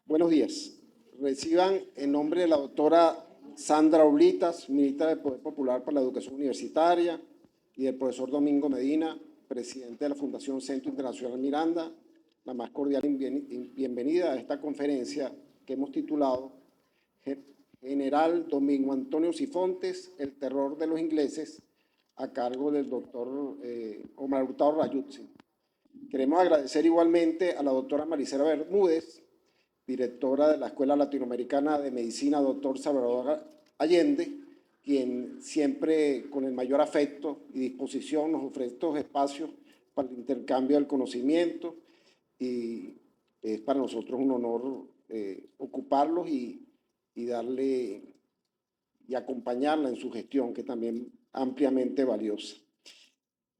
Buenos días. Reciban en nombre de la doctora Sandra Oblitas, ministra del Poder Popular para la Educación Universitaria, y del profesor Domingo Medina, presidente de la Fundación Centro Internacional Miranda, la más cordial bienvenida a esta conferencia que hemos titulado General Domingo Antonio Sifontes, el terror de los ingleses, a cargo del doctor Omar Hurtado Rayuzzi. Queremos agradecer igualmente a la doctora Maricela Bermúdez, directora de la Escuela Latinoamericana de Medicina, doctor Salvador Allende, quien siempre con el mayor afecto y disposición nos ofrece estos espacios para el intercambio del conocimiento, y es para nosotros un honor ocuparlos y darle y acompañarla en su gestión, que también ampliamente valiosa.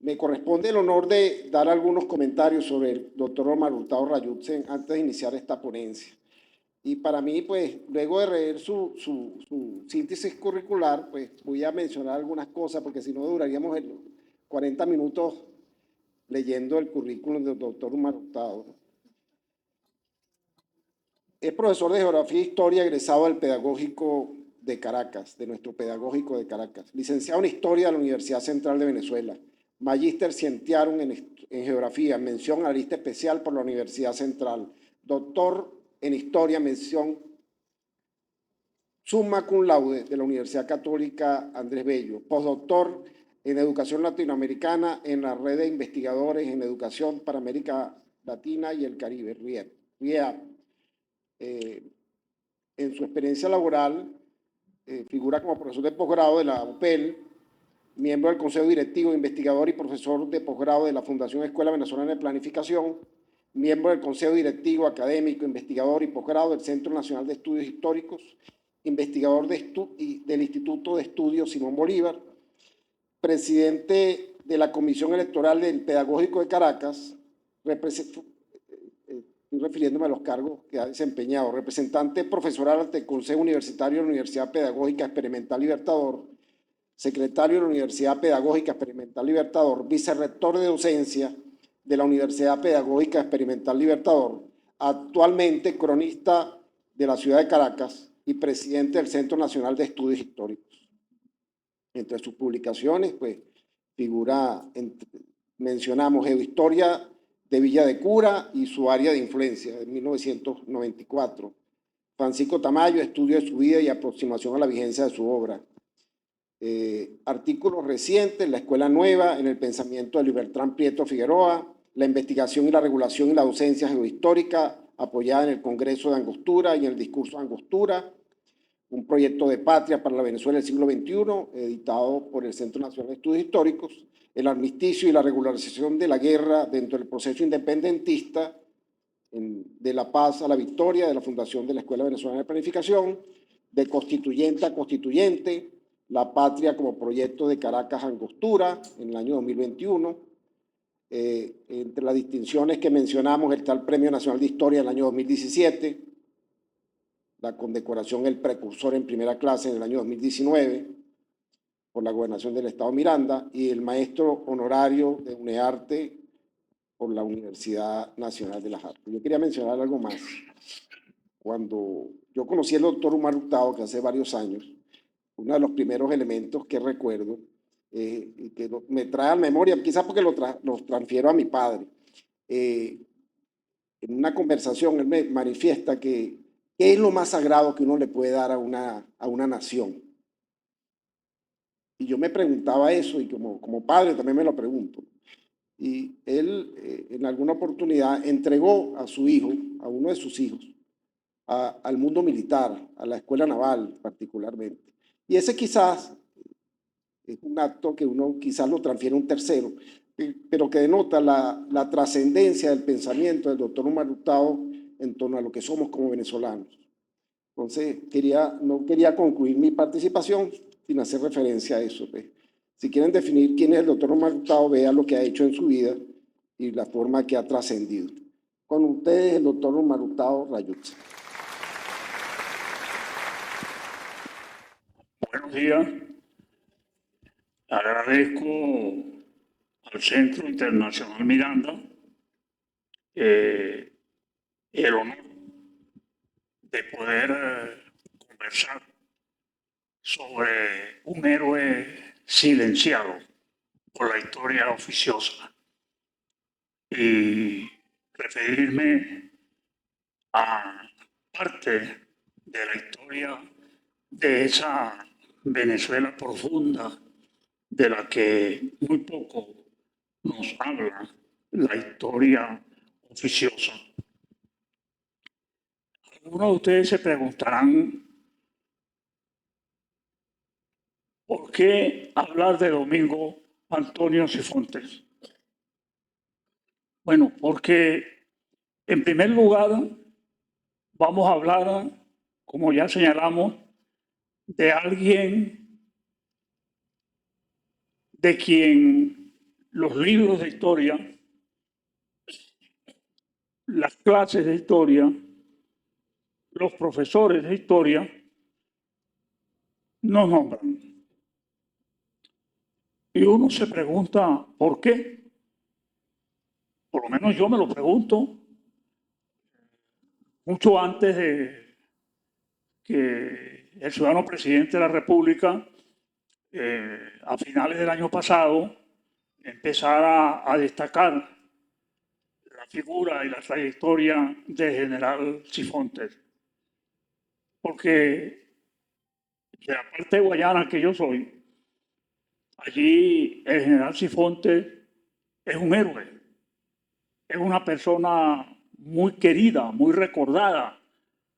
Me corresponde el honor de dar algunos comentarios sobre el doctor Omar Hurtado Rayuzzi antes de iniciar esta ponencia. Y para mí, pues, luego de leer su síntesis curricular, pues voy a mencionar algunas cosas, porque si no duraríamos 40 minutos leyendo el currículum del doctor Omar Hurtado. Es profesor de Geografía e Historia egresado del Pedagógico de Caracas, de nuestro Pedagógico de Caracas. Licenciado en Historia de la Universidad Central de Venezuela. Magíster Scientiarum en Geografía, mención analista especial por la Universidad Central. Doctor en Historia, mención summa cum laude de la Universidad Católica Andrés Bello. Postdoctor en Educación Latinoamericana en la Red de Investigadores en Educación para América Latina y el Caribe, RIEAP. En su experiencia laboral, figura como profesor de posgrado de la UPEL, miembro del Consejo Directivo, investigador y profesor de posgrado de la Fundación Escuela Venezolana de Planificación, miembro del Consejo Directivo, académico, investigador y posgrado del Centro Nacional de Estudios Históricos, investigador del Instituto de Estudios Simón Bolívar, presidente de la Comisión Electoral del Pedagógico de Caracas, estoy refiriéndome a los cargos que ha desempeñado, representante profesoral ante el Consejo Universitario de la Universidad Pedagógica Experimental Libertador, secretario de la Universidad Pedagógica Experimental Libertador, vicerrector de docencia de la Universidad Pedagógica Experimental Libertador, actualmente cronista de la ciudad de Caracas y presidente del Centro Nacional de Estudios Históricos. Entre sus publicaciones, pues, figura, mencionamos Geohistoria de Villa de Cura y su área de influencia, de 1994. Francisco Tamayo, estudio de su vida y aproximación a la vigencia de su obra. Artículos recientes, La Escuela Nueva, en el pensamiento de Luis Bertrán Prieto Figueroa, la investigación y la regulación y la docencia geohistórica, apoyada en el Congreso de Angostura y en el discurso de Angostura, un proyecto de patria para la Venezuela del siglo XXI, editado por el Centro Nacional de Estudios Históricos, el armisticio y la regularización de la guerra dentro del proceso independentista, de la paz a la victoria, de la fundación de la Escuela Venezolana de Planificación, de constituyente a constituyente, la patria como proyecto de Caracas Angostura en el año 2021. Entre las distinciones que mencionamos está el Premio Nacional de Historia en el año 2017, la condecoración El Precursor en primera clase en el año 2019 por la Gobernación del Estado Miranda y el maestro honorario de UNEARTE por la Universidad Nacional de las Artes. Yo quería mencionar algo más. Cuando yo conocí al doctor Omar Hurtado, que hace varios años, uno de los primeros elementos que recuerdo y que me trae a la memoria, quizás porque los transfiero a mi padre. En una conversación él me manifiesta que ¿qué es lo más sagrado que uno le puede dar a una nación? Y yo me preguntaba eso y como padre también me lo pregunto. Y él en alguna oportunidad entregó a su hijo, a uno de sus hijos, al mundo militar, a la escuela naval particularmente. Y ese quizás es un acto que uno quizás lo transfiere a un tercero, pero que denota la trascendencia del pensamiento del doctor Omar Hurtado en torno a lo que somos como venezolanos. Entonces, no quería concluir mi participación sin hacer referencia a eso. Pues. Si quieren definir quién es el doctor Omar Hurtado, vean lo que ha hecho en su vida y la forma que ha trascendido. Con ustedes, el doctor Omar Hurtado Rayutza. Buenos días. Agradezco al Centro Internacional Miranda el honor de poder conversar sobre un héroe silenciado por la historia oficiosa y referirme a parte de la historia de esa Venezuela profunda de la que muy poco nos habla la historia oficiosa. Algunos de ustedes se preguntarán, ¿por qué hablar de Domingo Antonio Sifontes? Bueno, porque en primer lugar vamos a hablar, como ya señalamos, de alguien de quien los libros de historia, las clases de historia, los profesores de historia nos nombran. Y uno se pregunta, ¿por qué? Por lo menos yo me lo pregunto mucho antes de que el ciudadano presidente de la República, a finales del año pasado, empezara a destacar la figura y la trayectoria del general Sifontes. Porque de la parte de Guayana que yo soy, allí el general Sifontes es un héroe, es una persona muy querida, muy recordada,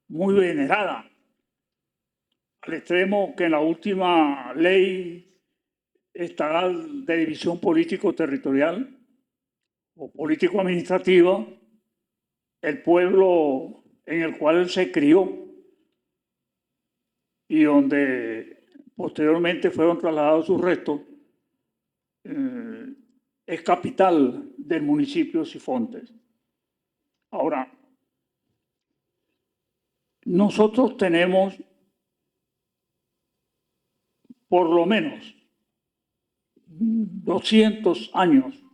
muy venerada, al extremo que en la última ley estatal de división político-territorial o político-administrativa, el pueblo en el cual él se crió y donde posteriormente fueron trasladados sus restos, es capital del municipio de Sifontes. Ahora, nosotros tenemos por lo menos 200 años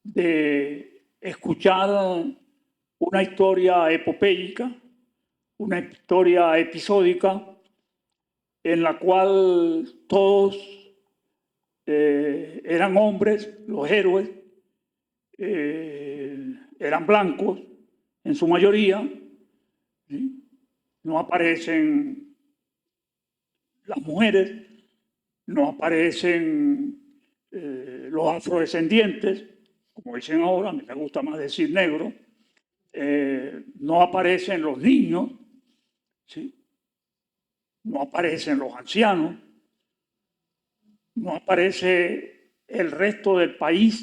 de escuchar una historia epopélica, una historia episódica, en la cual todos eran hombres, los héroes, eran blancos en su mayoría, ¿sí? No aparecen las mujeres, no aparecen los afrodescendientes, como dicen ahora, a mí me gusta más decir negro, no aparecen los niños, ¿sí? No aparecen los ancianos, no aparece el resto del país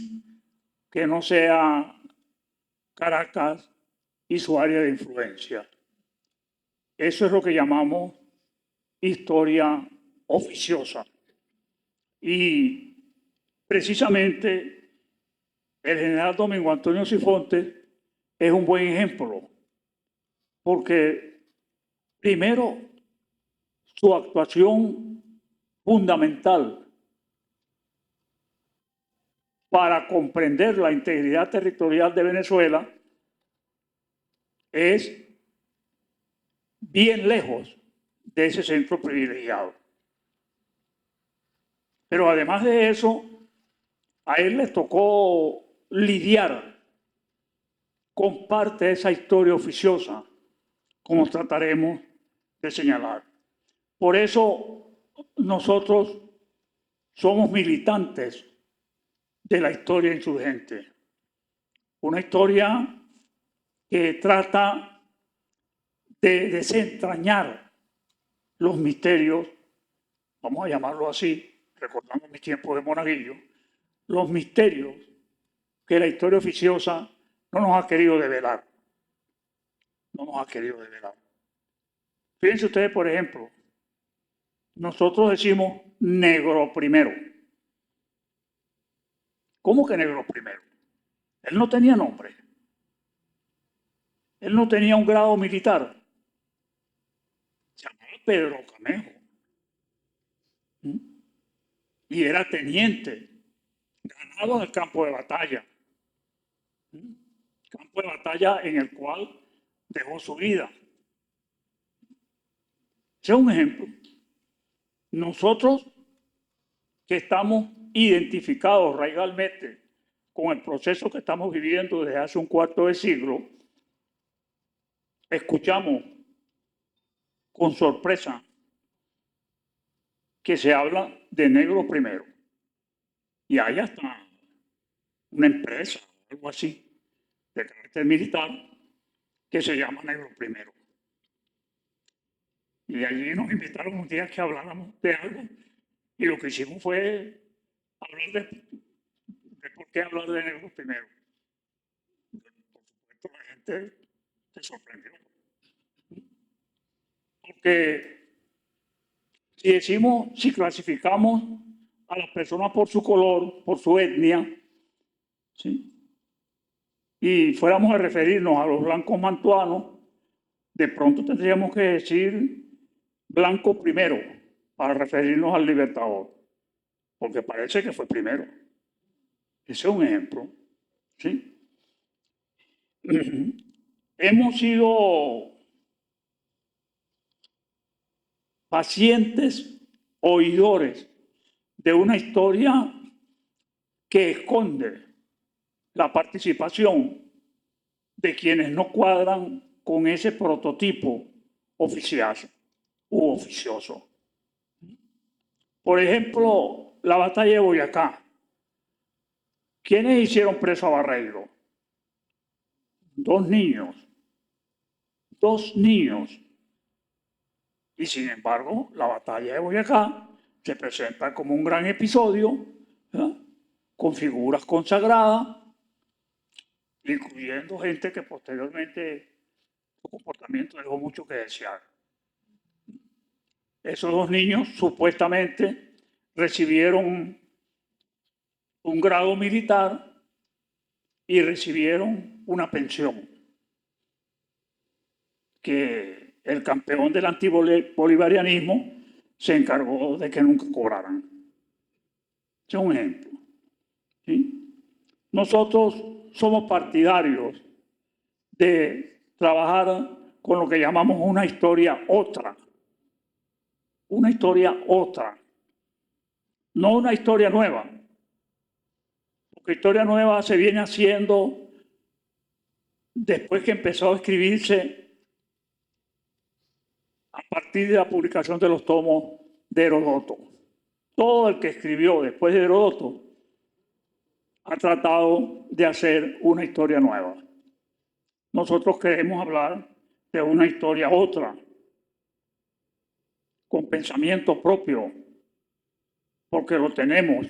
que no sea Caracas y su área de influencia. Eso es lo que llamamos historia oficiosa. Y precisamente el general Domingo Antonio Sifontes es un buen ejemplo, porque primero su actuación fundamental para comprender la integridad territorial de Venezuela es bien lejos de ese centro privilegiado. Pero además de eso, a él le tocó lidiar con parte de esa historia oficiosa, como trataremos de señalar. Por eso nosotros somos militantes de la historia insurgente. Una historia que trata de desentrañar los misterios, vamos a llamarlo así, recordando mis tiempos de monaguillo, los misterios que la historia oficiosa no nos ha querido develar. No nos ha querido develar. Fíjense ustedes, por ejemplo, nosotros decimos negro primero. ¿Cómo que negro primero? Él no tenía nombre. Él no tenía un grado militar. Se llamaba Pedro Camejo. Y era teniente, ganado en el campo de batalla. Campo de batalla en el cual dejó su vida. Ese es un ejemplo. Nosotros que estamos identificados raizalmente con el proceso que estamos viviendo desde hace un cuarto de siglo, escuchamos con sorpresa que se habla de negro primero. Y hay hasta una empresa, algo así, de carácter militar, que se llama Negro Primero. Y allí nos invitaron un día que habláramos de algo, y lo que hicimos fue hablar de por qué hablar de Negro Primero. Por supuesto, la gente se sorprendió. Porque si clasificamos a las personas por su color, por su etnia, ¿sí? Y fuéramos a referirnos a los blancos mantuanos, de pronto tendríamos que decir blanco primero para referirnos al Libertador, porque parece que fue primero. Ese es un ejemplo. ¿Sí? Hemos sido pacientes oidores de una historia que esconde la participación de quienes no cuadran con ese prototipo oficioso u oficioso. Por ejemplo, la batalla de Boyacá. ¿Quiénes hicieron preso a Barreiro? Dos niños. Y sin embargo, la batalla de Boyacá se presenta como un gran episodio, ¿verdad? Con figuras consagradas, incluyendo gente que posteriormente su comportamiento dejó mucho que desear. Esos dos niños supuestamente recibieron un grado militar y recibieron una pensión que el campeón del antibolivarianismo se encargó de que nunca cobraran. Ese es un ejemplo. ¿Sí? Nosotros somos partidarios de trabajar con lo que llamamos una historia otra. Una historia otra. No una historia nueva. Porque historia nueva se viene haciendo después que empezó a escribirse a partir de la publicación de los tomos de Heródoto. Todo el que escribió después de Heródoto ha tratado de hacer una historia nueva. Nosotros queremos hablar de una historia otra, con pensamiento propio, porque lo tenemos.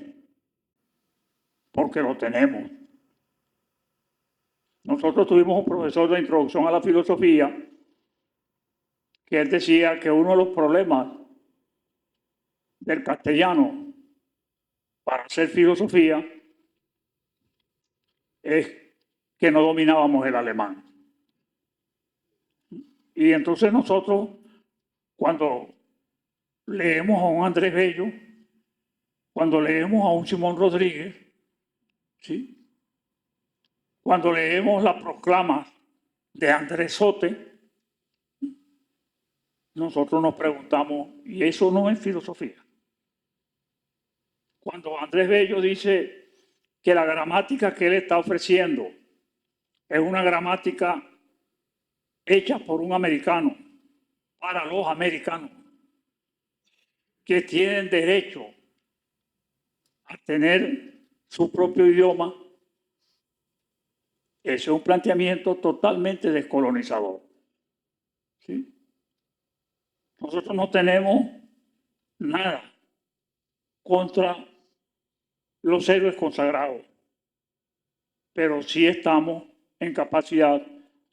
Nosotros tuvimos un profesor de introducción a la filosofía que él decía que uno de los problemas del castellano para hacer filosofía es que no dominábamos el alemán. Y entonces nosotros, cuando leemos a un Andrés Bello, cuando leemos a un Simón Rodríguez, ¿sí? Cuando leemos las proclamas de Andrés Sote, nosotros nos preguntamos, ¿y eso no es filosofía? Cuando Andrés Bello dice que la gramática que él está ofreciendo es una gramática hecha por un americano, para los americanos, que tienen derecho a tener su propio idioma, ese es un planteamiento totalmente descolonizador. ¿Sí? Nosotros no tenemos nada contra los héroes consagrados, pero sí estamos en capacidad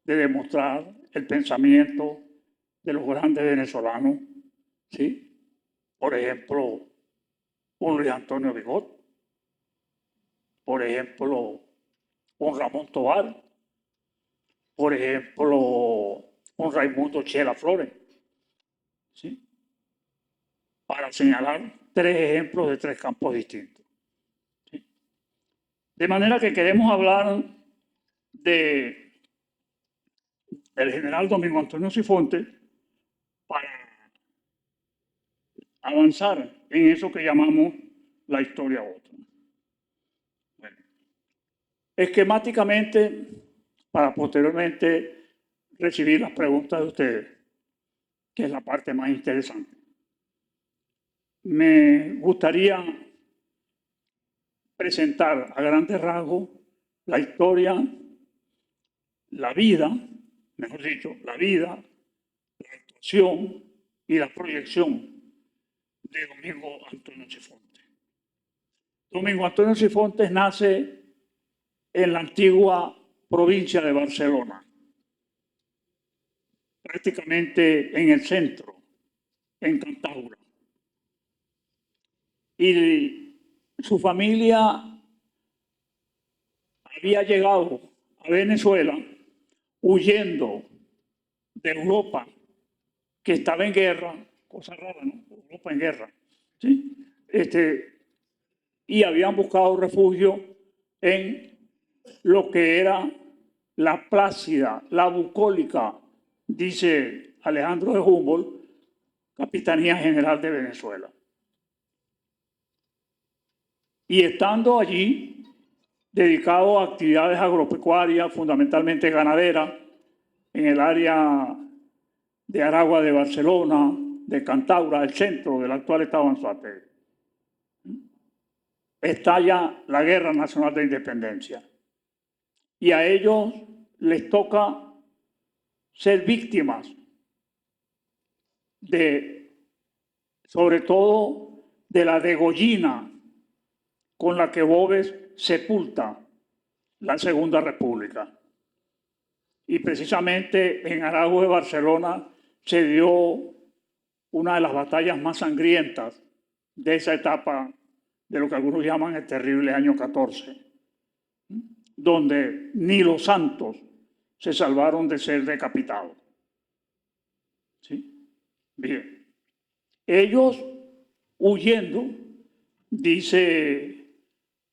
de demostrar el pensamiento de los grandes venezolanos, ¿sí? Por ejemplo, un Luis Antonio Vigot, por ejemplo, un Ramón Tovar, por ejemplo, un Raimundo Chela Flores, ¿sí? Para señalar tres ejemplos de tres campos distintos. ¿Sí? De manera que queremos hablar del general Domingo Antonio Sifonte para avanzar en eso que llamamos la historia otra. Bueno, esquemáticamente, para posteriormente recibir las preguntas de ustedes, que es la parte más interesante. Me gustaría presentar a grandes rasgos la historia, la vida, mejor dicho, la vida, la actuación y la proyección de Domingo Antonio Sifonte. Domingo Antonio Sifonte nace en la antigua provincia de Barcelona, prácticamente en el centro, en Cantabria. Y su familia había llegado a Venezuela huyendo de Europa, que estaba en guerra, cosa rara, ¿no? Europa en guerra, ¿sí? Y habían buscado refugio en lo que era la Plácida, la bucólica, dice Alejandro de Humboldt, Capitanía General de Venezuela. Y estando allí, dedicado a actividades agropecuarias, fundamentalmente ganaderas, en el área de Aragua de Barcelona, de Cantabria, el centro del actual estado Anzoátegui. Estalla la Guerra Nacional de Independencia. Y a ellos les toca ser víctimas sobre todo, de la degollina con la que Boves sepulta la Segunda República. Y precisamente en Aragua de Barcelona se dio una de las batallas más sangrientas de esa etapa de lo que algunos llaman el terrible año 14, donde ni los santos se salvaron de ser decapitados. ¿Sí? Bien. Ellos huyendo, dice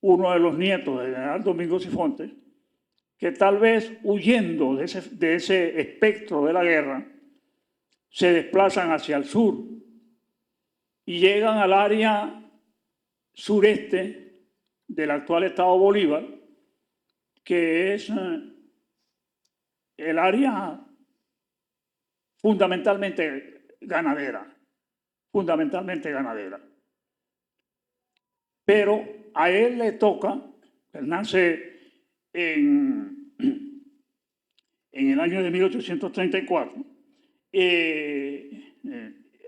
uno de los nietos del general Domingo Sifonte, que tal vez huyendo de ese espectro de la guerra, se desplazan hacia el sur y llegan al área sureste del actual estado Bolívar, que es el área fundamentalmente ganadera. Pero a él le toca, él nace en el año de 1834, él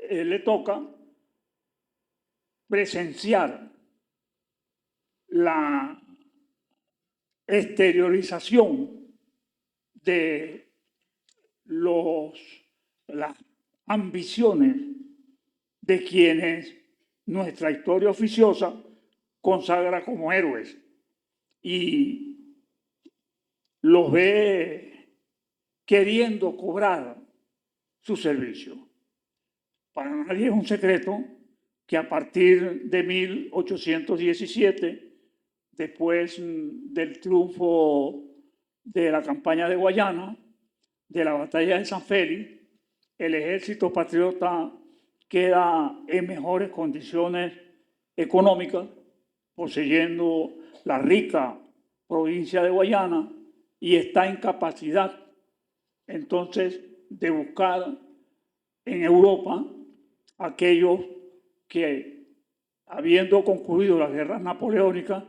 le toca presenciar la exteriorización de las ambiciones de quienes nuestra historia oficiosa consagra como héroes y los ve queriendo cobrar su servicio. Para nadie es un secreto que a partir de 1817, después del triunfo de la campaña de Guayana, de la batalla de San Félix, el ejército patriota queda en mejores condiciones económicas, poseyendo la rica provincia de Guayana y está en capacidad entonces de buscar en Europa aquellos que, habiendo concluido las guerras napoleónicas,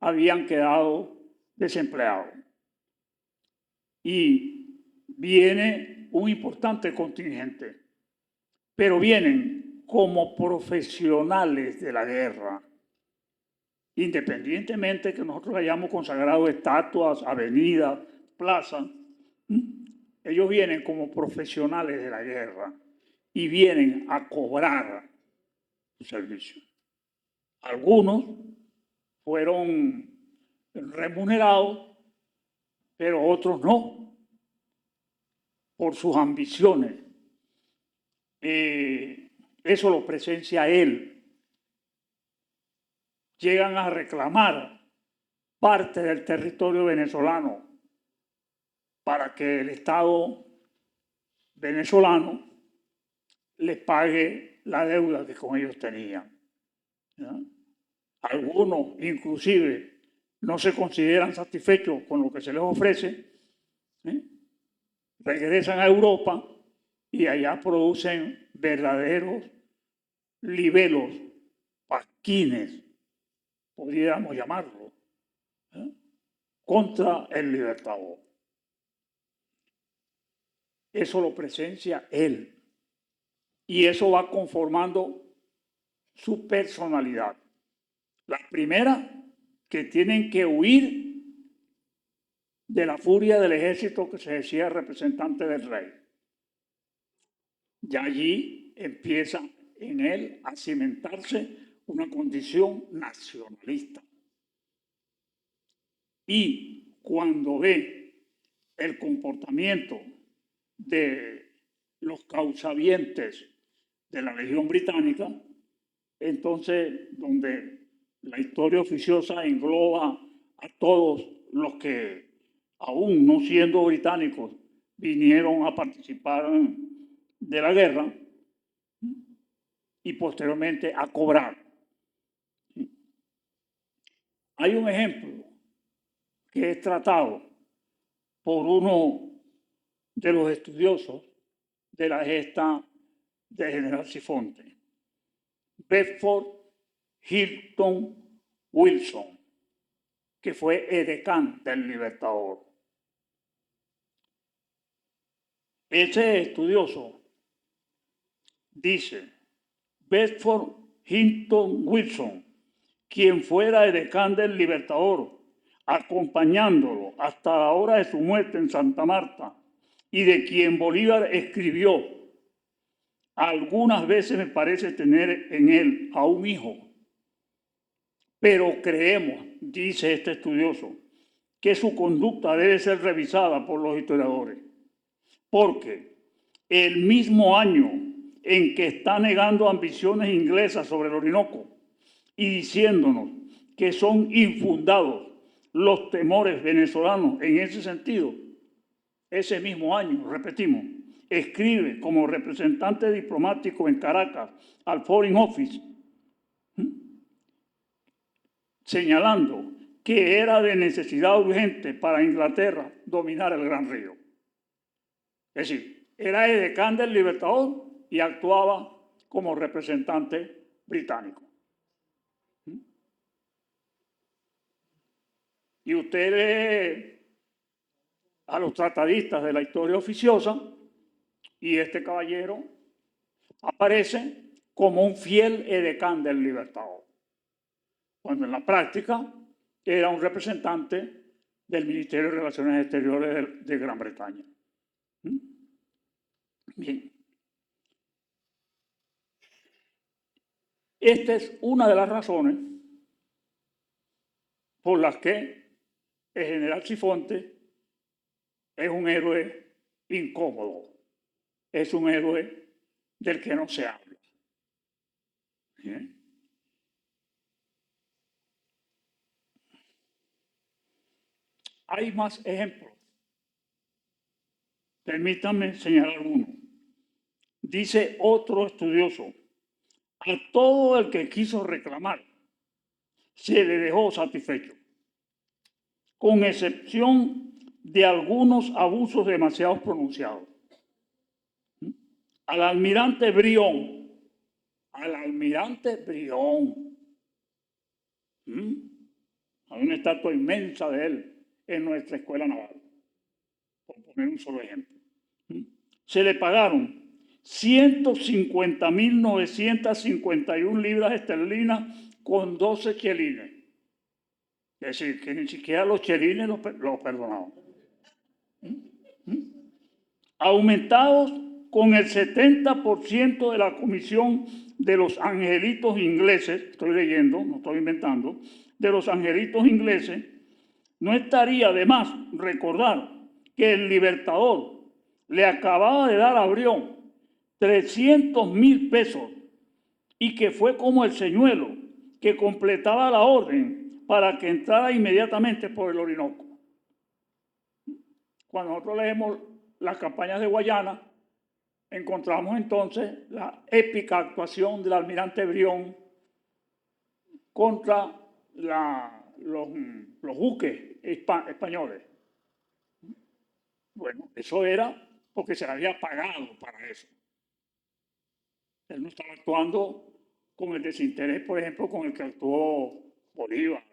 habían quedado desempleados. Y viene un importante contingente, pero vienen como profesionales de la guerra, independientemente que nosotros hayamos consagrado estatuas, avenidas, plazas. Ellos vienen como profesionales de la guerra y vienen a cobrar su servicio. Algunos fueron remunerados pero otros no, por sus ambiciones. Eso lo presencia él. Llegan a reclamar parte del territorio venezolano para que el Estado venezolano les pague la deuda que con ellos tenían, ¿ya? Algunos, inclusive, no se consideran satisfechos con lo que se les ofrece, ¿eh? Regresan a Europa y allá producen verdaderos libelos, pasquines, podríamos llamarlo, ¿eh? Contra el Libertador. Eso lo presencia él. Y eso va conformando su personalidad. La primera, que tienen que huir de la furia del ejército que se decía representante del rey. Ya allí empieza en él a cimentarse una condición nacionalista. Y cuando ve el comportamiento de los causavientes de la Legión Británica, entonces donde la historia oficiosa engloba a todos los que, aún no siendo británicos, vinieron a participar de la guerra y posteriormente a cobrar. Hay un ejemplo que es tratado por uno de los estudiosos de la gesta de General Sifonte, Bedford Hilton Wilson, que fue edecán del Libertador. Ese estudioso dice, Bedford Hilton Wilson, quien fuera edecán del Libertador, acompañándolo hasta la hora de su muerte en Santa Marta, y de quien Bolívar escribió, algunas veces me parece tener en él a un hijo, pero creemos, dice este estudioso, que su conducta debe ser revisada por los historiadores, porque el mismo año en que está negando ambiciones inglesas sobre el Orinoco y diciéndonos que son infundados los temores venezolanos en ese sentido, ese mismo año, repetimos, escribe como representante diplomático en Caracas al Foreign Office, señalando que era de necesidad urgente para Inglaterra dominar el Gran Río. Es decir, era edecán del Libertador y actuaba como representante británico. Y usted lee a los tratadistas de la historia oficiosa y este caballero aparece como un fiel edecán del Libertador, cuando en la práctica era un representante del Ministerio de Relaciones Exteriores de Gran Bretaña. Bien. Esta es una de las razones por las que el general Sifonte es un héroe incómodo, es un héroe del que no se habla. ¿Bien? Hay más ejemplos. Permítanme señalar uno. Dice otro estudioso, a todo el que quiso reclamar se le dejó satisfecho, con excepción de algunos abusos demasiado pronunciados. Al almirante Brión, hay una estatua inmensa de él en nuestra escuela naval, por poner un solo ejemplo. Se le pagaron 150.951 libras esterlinas con 12 chelines. Es decir, que ni siquiera los chelines los perdonaban. Aumentados con el 70% de la comisión de los angelitos ingleses, estoy leyendo, no estoy inventando, de los angelitos ingleses, No estaría de más recordar que el Libertador le acababa de dar a Brión 300.000 pesos y que fue como el señuelo que completaba la orden para que entrara inmediatamente por el Orinoco. Cuando nosotros leemos las campañas de Guayana, encontramos entonces la épica actuación del almirante Brión contra los buques españoles. Bueno, eso era porque se le había pagado para eso. Él no estaba actuando con el desinterés, por ejemplo, con el que actuó Bolívar,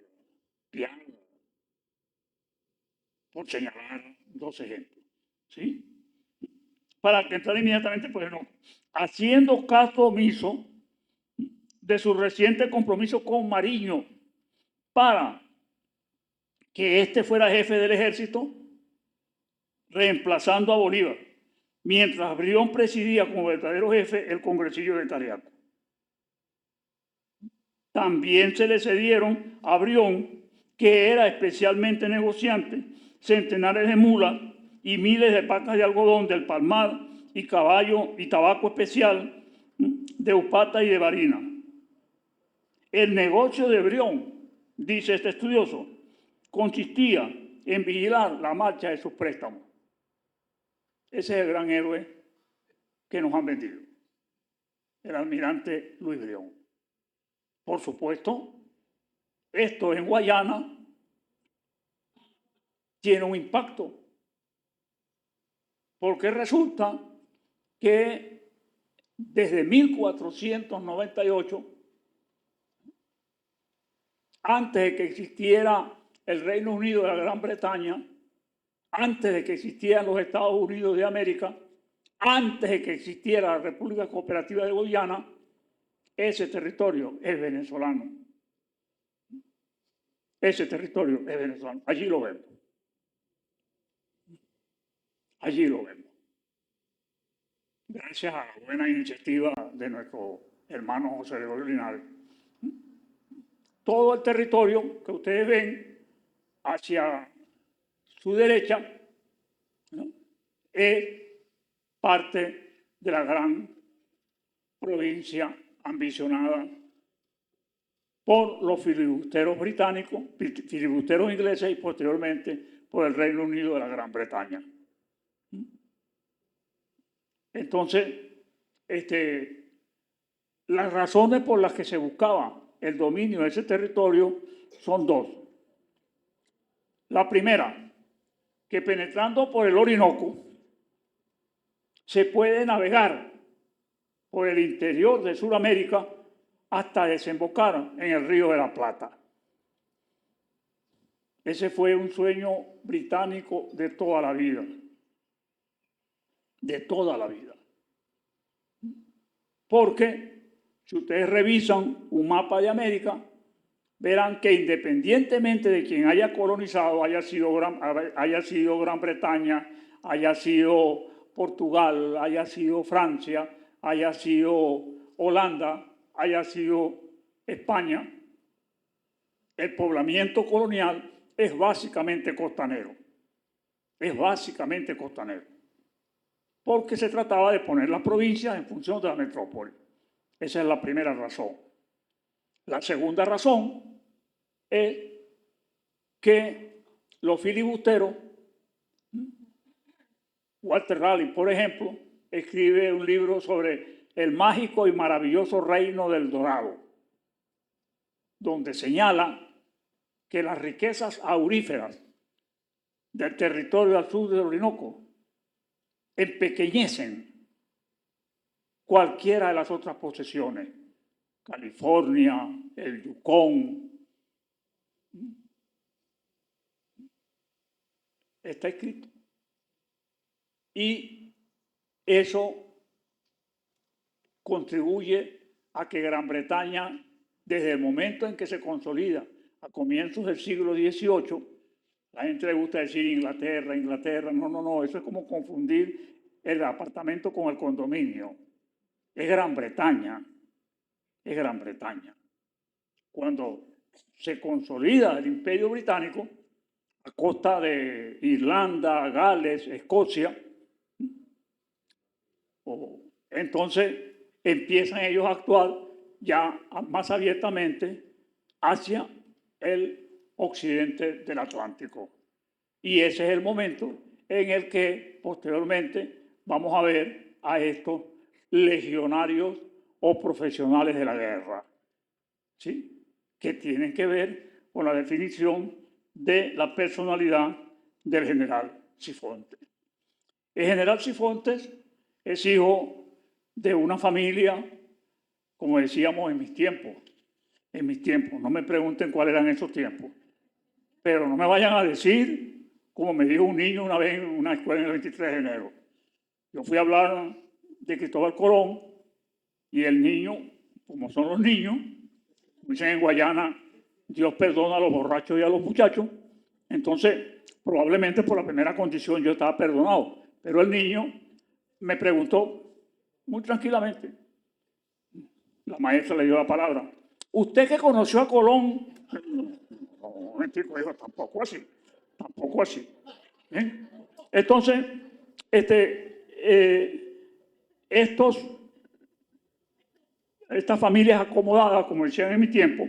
Piana, por señalar dos ejemplos. ¿Sí? Para que entrara inmediatamente, pues no. Haciendo caso omiso de su reciente compromiso con Mariño para que éste fuera jefe del ejército, reemplazando a Bolívar, mientras Brión presidía como verdadero jefe el congresillo de Cariaco. También se le cedieron a Brión, que era especialmente negociante, centenares de mulas y miles de pacas de algodón del Palmar y caballo y tabaco especial de Upata y de Barinas. El negocio de Brión, dice este estudioso, consistía en vigilar la marcha de sus préstamos. Ese es el gran héroe que nos han vendido, el almirante Luis Brión. Por supuesto, esto en Guayana tiene un impacto, porque resulta que desde 1498, antes de que existiera el Reino Unido de la Gran Bretaña, antes de que existieran los Estados Unidos de América, antes de que existiera la República Cooperativa de Guyana, ese territorio es venezolano. Ese territorio es venezolano. Allí lo vemos. Allí lo vemos. Gracias a la buena iniciativa de nuestro hermano José Gregorio Linares. Todo el territorio que ustedes ven hacia su derecha, ¿no?, es parte de la gran provincia ambicionada por los filibusteros británicos, filibusteros ingleses y posteriormente por el Reino Unido de la Gran Bretaña. Entonces, las razones por las que se buscaba el dominio de ese territorio son dos. La primera, que penetrando por el Orinoco se puede navegar por el interior de Sudamérica hasta desembocar en el Río de la Plata. Ese fue un sueño británico de toda la vida. De toda la vida. Porque si ustedes revisan un mapa de América, verán que independientemente de quien haya colonizado, haya sido Gran Bretaña, haya sido Portugal, haya sido Francia, haya sido Holanda, haya sido España, el poblamiento colonial es básicamente costanero. Es básicamente costanero. Porque se trataba de poner las provincias en función de la metrópoli. Esa es la primera razón. La segunda razón es que los filibusteros, Walter Raleigh, por ejemplo, escribe un libro sobre el mágico y maravilloso reino del Dorado, donde señala que las riquezas auríferas del territorio al sur del Orinoco empequeñecen cualquiera de las otras posesiones, California, el Yukón. Está escrito. Y eso contribuye a que Gran Bretaña, desde el momento en que se consolida a comienzos del siglo XVIII, la gente le gusta decir Inglaterra, Inglaterra. No, eso es como confundir el apartamento con el condominio. Es Gran Bretaña, es Gran Bretaña. Cuando se consolida el Imperio Británico, a costa de Irlanda, Gales, Escocia. Entonces empiezan ellos a actuar ya más abiertamente hacia el occidente del Atlántico. Y ese es el momento en el que posteriormente vamos a ver a estos legionarios o profesionales de la guerra, ¿sí? Que tienen que ver con la definición de la personalidad del general Cifuentes. El general Cifuentes es hijo de una familia, como decíamos en mis tiempos, no me pregunten cuáles eran esos tiempos, pero no me vayan a decir, como me dijo un niño una vez en una escuela en el 23 de enero. Yo fui a hablar de Cristóbal Colón y el niño, como son los niños, dicen en Guayana, Dios perdona a los borrachos y a los muchachos. Entonces, probablemente por la primera condición yo estaba perdonado. Pero el niño me preguntó muy tranquilamente. La maestra le dio la palabra. ¿Usted que conoció a Colón? No, el chico dijo, tampoco así. ¿Eh? Entonces, estas familias acomodadas, como decían en mi tiempo,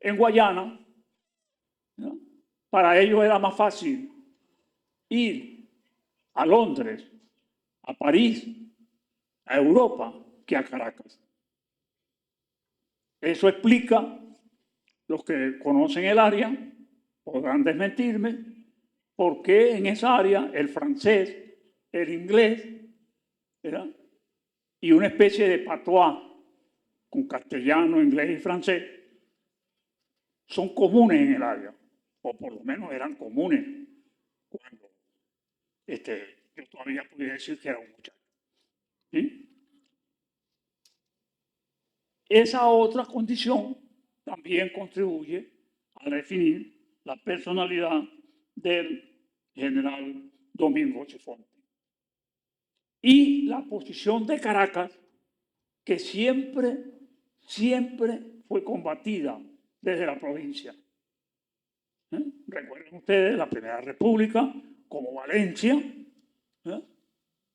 en Guayana, ¿no? Para ellos era más fácil ir a Londres, a París, a Europa, que a Caracas. Eso explica, los que conocen el área podrán desmentirme, por qué en esa área el francés, el inglés, ¿verdad? Y una especie de patois con castellano, inglés y francés son comunes en el área, o por lo menos eran comunes cuando yo todavía podía decir que era un muchacho. ¿Sí? Esa otra condición también contribuye a definir la personalidad del general Domingo Cifuentes. Y la posición de Caracas, que siempre fue combatida desde la provincia. Recuerden ustedes la Primera República, como Valencia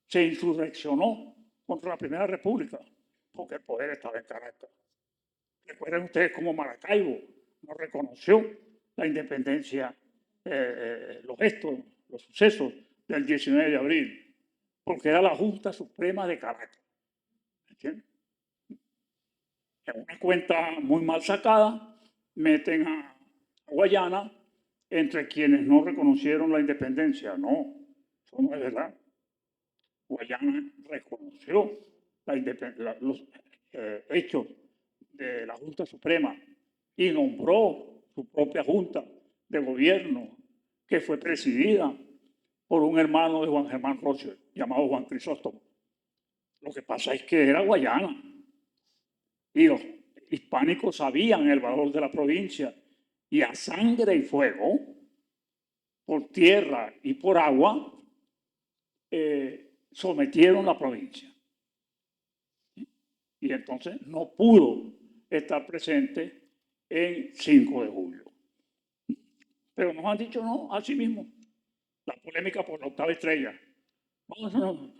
se insurreccionó contra la Primera República, porque el poder estaba en Caracas. Recuerden ustedes cómo Maracaibo no reconoció la independencia, los gestos, los sucesos del 19 de abril, porque era la Junta Suprema de Caracas. ¿Entienden? En una cuenta muy mal sacada, meten a Guayana entre quienes no reconocieron la independencia. No, eso no es verdad. Guayana reconoció los hechos de la Junta Suprema y nombró su propia Junta de Gobierno, que fue presidida por un hermano de Juan Germán Roche, llamado Juan Crisóstomo. Lo que pasa es que era Guayana. Y los hispánicos sabían el valor de la provincia y a sangre y fuego, por tierra y por agua, sometieron la provincia. Y entonces no pudo estar presente en 5 de julio. Pero nos han dicho no, así mismo. La polémica por la octava estrella. No.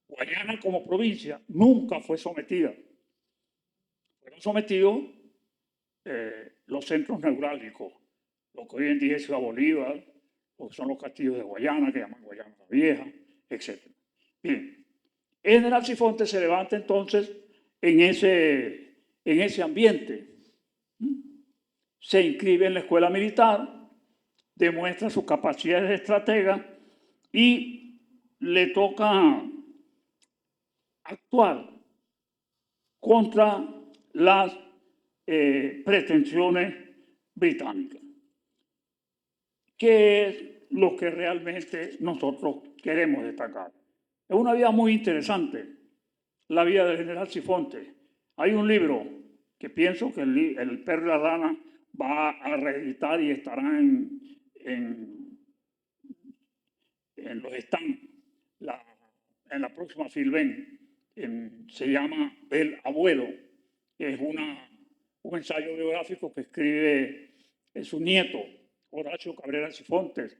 Guayana como provincia nunca fue sometida. Fueron sometidos los centros neurálgicos, lo que hoy en día es Ciudad Bolívar, lo que son los castillos de Guayana, que llaman Guayana la Vieja, etc. Bien, el general Cifuentes se levanta entonces en ese ambiente. Se inscribe en la escuela militar, demuestra sus capacidades de estratega y le toca actuar contra las pretensiones británicas, que es lo que realmente nosotros queremos destacar. Es una vida muy interesante, la vida del general Cifuentes. Hay un libro que pienso que el Perro y la Rana va a reeditar y estará en los stands en la próxima Filben. Se llama El Abuelo. Es un ensayo biográfico que escribe su nieto, Horacio Cabrera Cifuentes,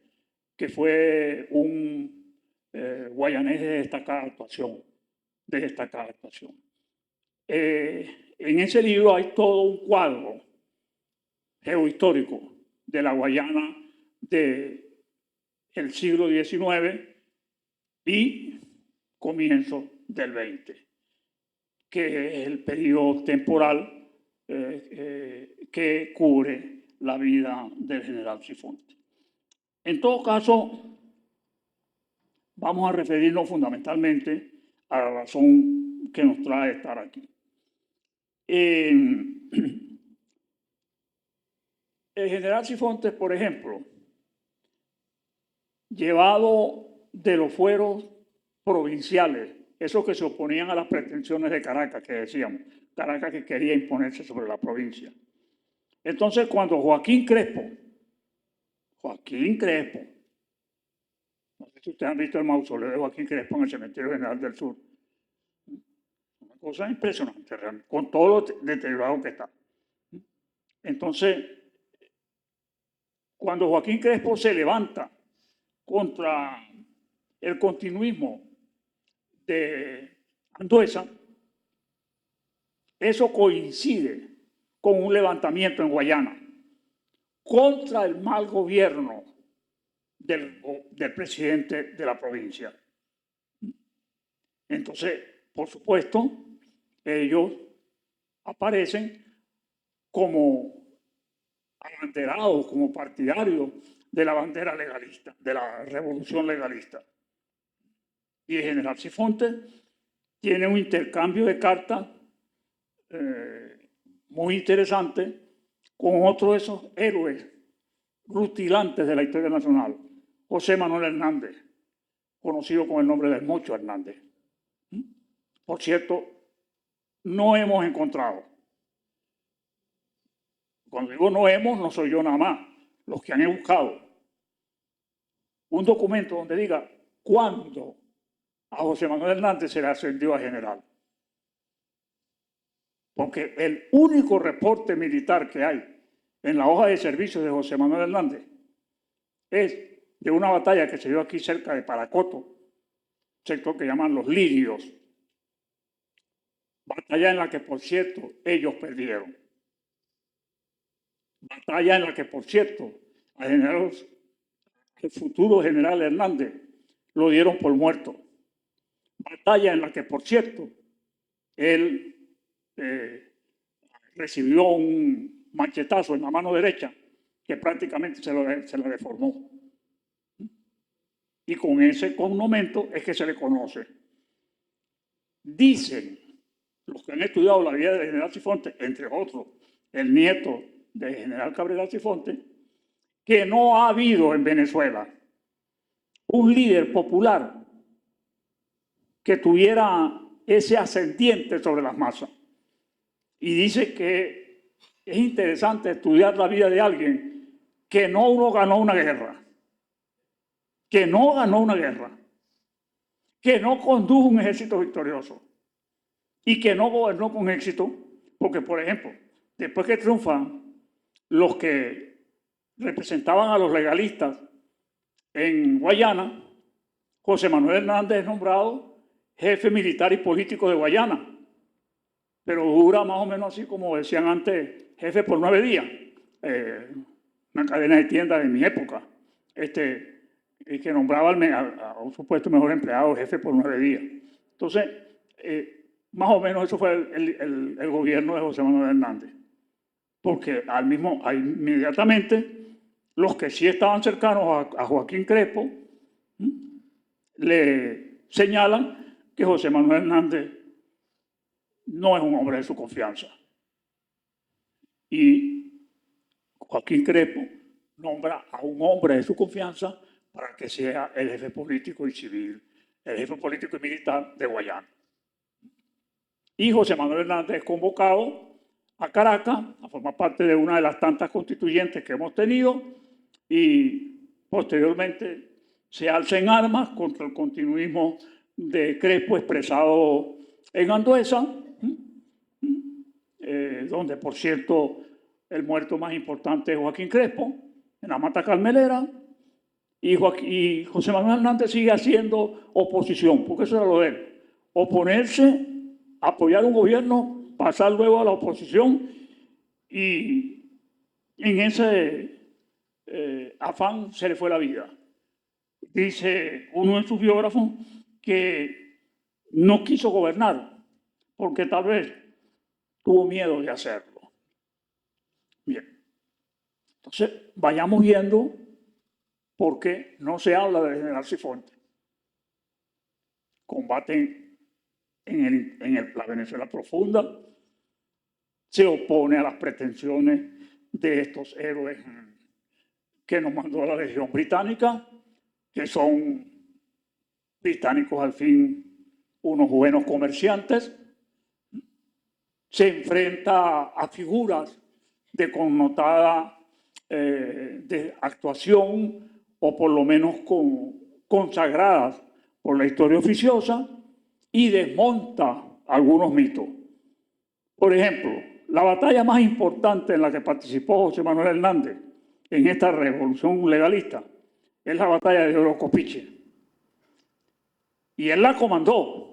que fue un guayanés de destacada actuación. En ese libro hay todo un cuadro geohistórico de la Guayana del siglo XIX y comienzo del XX, que es el periodo temporal que cubre la vida del general Cifuentes. En todo caso, vamos a referirnos fundamentalmente a la razón que nos trae estar aquí. El general Cifuentes, por ejemplo, llevado de los fueros provinciales, esos que se oponían a las pretensiones de Caracas, que decíamos, Caracas que quería imponerse sobre la provincia. Entonces, cuando Joaquín Crespo, no sé si ustedes han visto el mausoleo de Joaquín Crespo en el Cementerio General del Sur, una cosa impresionante, realmente, con todo lo deteriorado que está. Entonces, cuando Joaquín Crespo se levanta contra el continuismo de Andueza, eso coincide con un levantamiento en Guayana contra el mal gobierno del presidente de la provincia. Entonces, por supuesto, ellos aparecen como abanderados, como partidarios de la bandera legalista, de la revolución legalista. Y el general Cifuentes tiene un intercambio de cartas muy interesante con otro de esos héroes rutilantes de la historia nacional, José Manuel Hernández, conocido con el nombre del Mocho Hernández. Por cierto, no hemos encontrado, cuando digo no soy yo nada más, los que han buscado un documento donde diga cuándo a José Manuel Hernández se le ascendió a general. Porque el único reporte militar que hay en la hoja de servicios de José Manuel Hernández es de una batalla que se dio aquí cerca de Paracoto, sector que llaman Los Lirios. Batalla en la que, por cierto, ellos perdieron. Batalla en la que, por cierto, al futuro general Hernández lo dieron por muerto. Batalla en la que, por cierto, él recibió un machetazo en la mano derecha que prácticamente se lo deformó. Y con ese cognomento es que se le conoce. Dicen los que han estudiado la vida del general Cifuentes, entre otros, el nieto del general Cabrera Cifuentes, que no ha habido en Venezuela un líder popular que tuviera ese ascendiente sobre las masas. Y dice que es interesante estudiar la vida de alguien que no ganó una guerra, que no condujo un ejército victorioso y que no gobernó con éxito, porque, por ejemplo, después que triunfan los que representaban a los legalistas en Guayana, José Manuel Hernández es nombrado jefe militar y político de Guayana, pero dura más o menos así como decían antes, jefe por 9 días. Una cadena de tiendas de mi época, que nombraba a un supuesto mejor empleado jefe por 9 días. Entonces, más o menos eso fue el gobierno de José Manuel Hernández. Porque inmediatamente los que sí estaban cercanos a Joaquín Crespo le señalan que José Manuel Hernández no es un hombre de su confianza. Y Joaquín Crespo nombra a un hombre de su confianza para que sea el jefe político y civil, el jefe político y militar de Guayana. Y José Manuel Hernández es convocado a Caracas a formar parte de una de las tantas constituyentes que hemos tenido y posteriormente se alza en armas contra el continuismo de Crespo expresado en Andueza, donde, por cierto, el muerto más importante es Joaquín Crespo, en la Mata Carmelera, y José Manuel Hernández sigue haciendo oposición, porque eso era lo de él. Oponerse, apoyar un gobierno, pasar luego a la oposición, y en ese afán se le fue la vida. Dice uno de sus biógrafos que no quiso gobernar, porque tal vez tuvo miedo de hacerlo. Bien, entonces vayamos viendo por qué no se habla del general Cifuentes. Combate en la Venezuela profunda, se opone a las pretensiones de estos héroes que nos mandó la Legión Británica, que son británicos al fin unos buenos comerciantes. Se enfrenta a figuras de connotada de actuación, o por lo menos consagradas por la historia oficiosa, y desmonta algunos mitos. Por ejemplo, la batalla más importante en la que participó José Manuel Hernández en esta revolución legalista es la batalla de Orocopiche. Y él la comandó.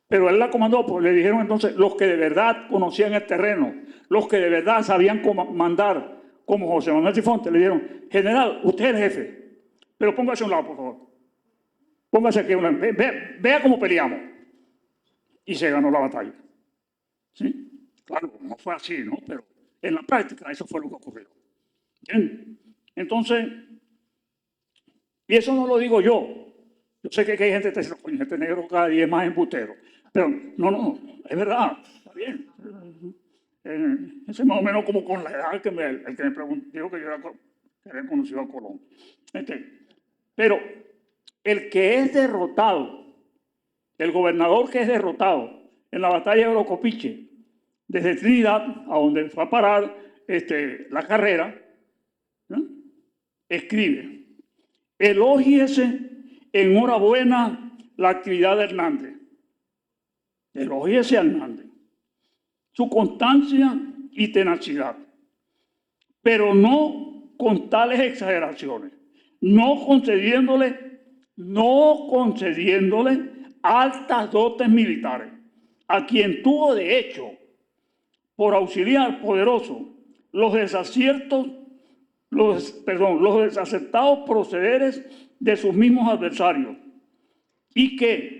Pero él la comandó porque le dijeron entonces los que de verdad conocían el terreno, los que de verdad sabían comandar, como José Manuel Cifuentes, le dijeron: general, usted es el jefe, pero póngase a un lado, por favor. Póngase aquí, vea cómo peleamos. Y se ganó la batalla. ¿Sí? Claro, no fue así, ¿no? Pero en la práctica eso fue lo que ocurrió. Bien. Entonces, y eso no lo digo yo. Yo sé que hay gente que dice: coño, este negro cada día es más embustero. Pero no, es verdad, está bien. Ese es más o menos como con la edad el que me preguntó, dijo que yo había conocido a Colón. Pero el que es derrotado, el gobernador que es derrotado en la batalla de Orocopiche, desde Trinidad, a donde fue a parar la carrera, ¿no?, escribe: elógiese enhorabuena la actividad de Hernández. Elógiese a Hernández, su constancia y tenacidad, pero no con tales exageraciones, no concediéndole altas dotes militares, a quien tuvo de hecho por auxiliar poderoso los desacertados procederes de sus mismos adversarios, y que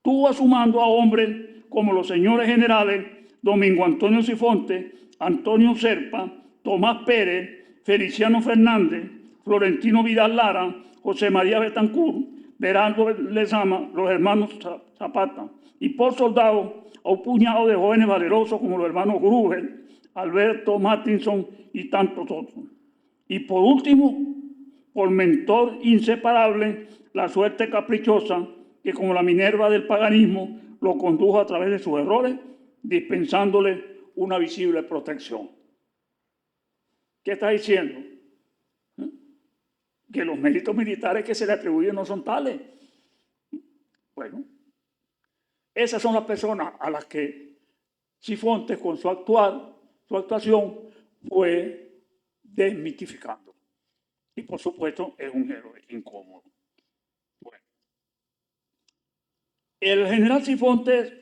tuvo a su mando a hombres como los señores generales Domingo Antonio Cifuentes, Antonio Serpa, Tomás Pérez, Feliciano Fernández, Florentino Vidal Lara, José María Betancourt, Berardo Lezama, los hermanos Zapata, y por soldado a un puñado de jóvenes valerosos como los hermanos Gruber, Alberto Martinson y tantos otros. Y por último, por mentor inseparable, la suerte caprichosa que, como la Minerva del paganismo, lo condujo a través de sus errores, dispensándole una visible protección. ¿Qué está diciendo? Que los méritos militares que se le atribuyen no son tales. Bueno, esas son las personas a las que Cifuentes, con su actuación, fue desmitificando. Y por supuesto es un héroe incómodo. Bueno, el general Cifuentes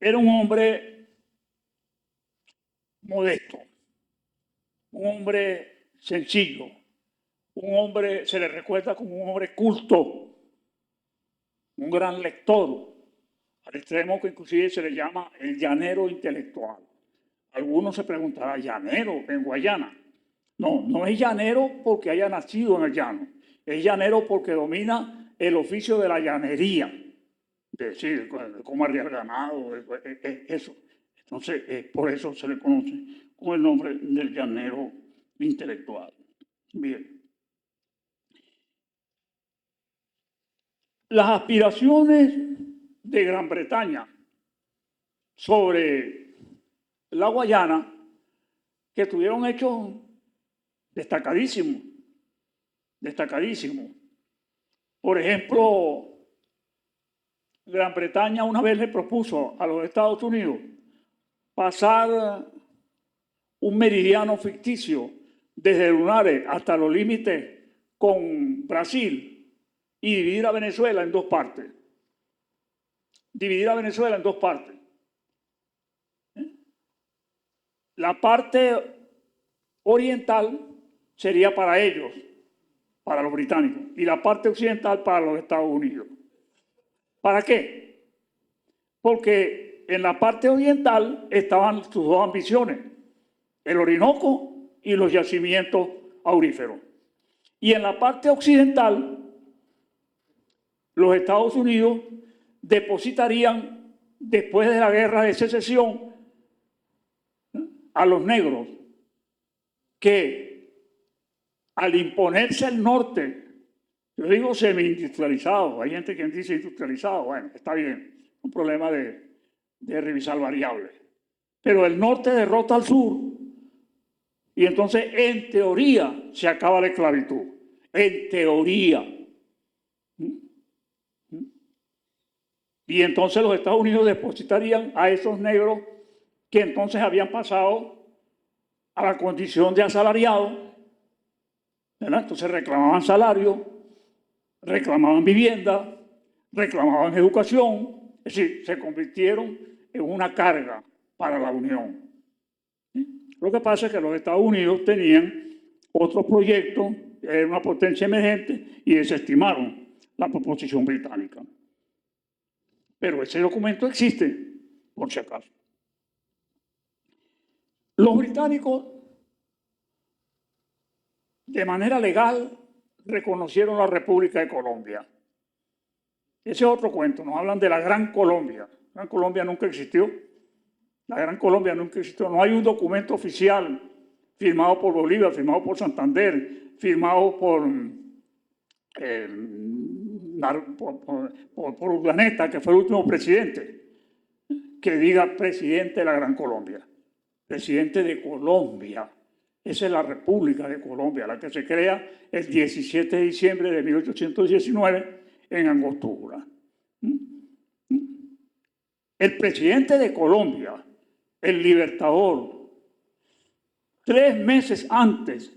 era un hombre modesto, un hombre sencillo, un hombre, se le recuerda como un hombre culto, un gran lector, al extremo que inclusive se le llama el llanero intelectual. Algunos se preguntarán: ¿llanero en Guayana? No es llanero porque haya nacido en el llano, es llanero porque domina el oficio de la llanería, es decir, cómo arriar ganado, eso. Entonces, por eso se le conoce con el nombre del llanero intelectual. Bien. Las aspiraciones de Gran Bretaña sobre la Guayana, que tuvieron hechos destacadísimos. Por ejemplo, Gran Bretaña una vez le propuso a los Estados Unidos pasar un meridiano ficticio desde Lunares hasta los límites con Brasil y dividir a Venezuela en dos partes. Dividir a Venezuela en dos partes. La parte oriental sería para ellos, para los británicos, y la parte occidental para los Estados Unidos. ¿Para qué? Porque en la parte oriental estaban sus dos ambiciones, el Orinoco y los yacimientos auríferos. Y en la parte occidental, los Estados Unidos depositarían, después de la guerra de secesión, a los negros, que al imponerse el norte, yo digo semi-industrializado, hay gente que dice industrializado, bueno, está bien, un problema de revisar variables. Pero el norte derrota al sur y entonces, en teoría, se acaba la esclavitud. En teoría. Y entonces los Estados Unidos depositarían a esos negros que entonces habían pasado a la condición de asalariados, ¿verdad? Entonces reclamaban salario, reclamaban vivienda, reclamaban educación, es decir, se convirtieron en una carga para la Unión. Lo que pasa es que los Estados Unidos tenían otros proyectos, era una potencia emergente, y desestimaron la proposición británica. Pero ese documento existe, por si acaso. Los británicos, de manera legal, reconocieron la República de Colombia. Ese es otro cuento, nos hablan de la Gran Colombia. La Gran Colombia nunca existió. La Gran Colombia nunca existió. No hay un documento oficial firmado por Bolívar, firmado por Santander, firmado por Urdaneta, que fue el último presidente, que diga presidente de la Gran Colombia. Presidente de Colombia. Esa es la República de Colombia, la que se crea el 17 de diciembre de 1819 en Angostura. El presidente de Colombia, el Libertador, 3 meses antes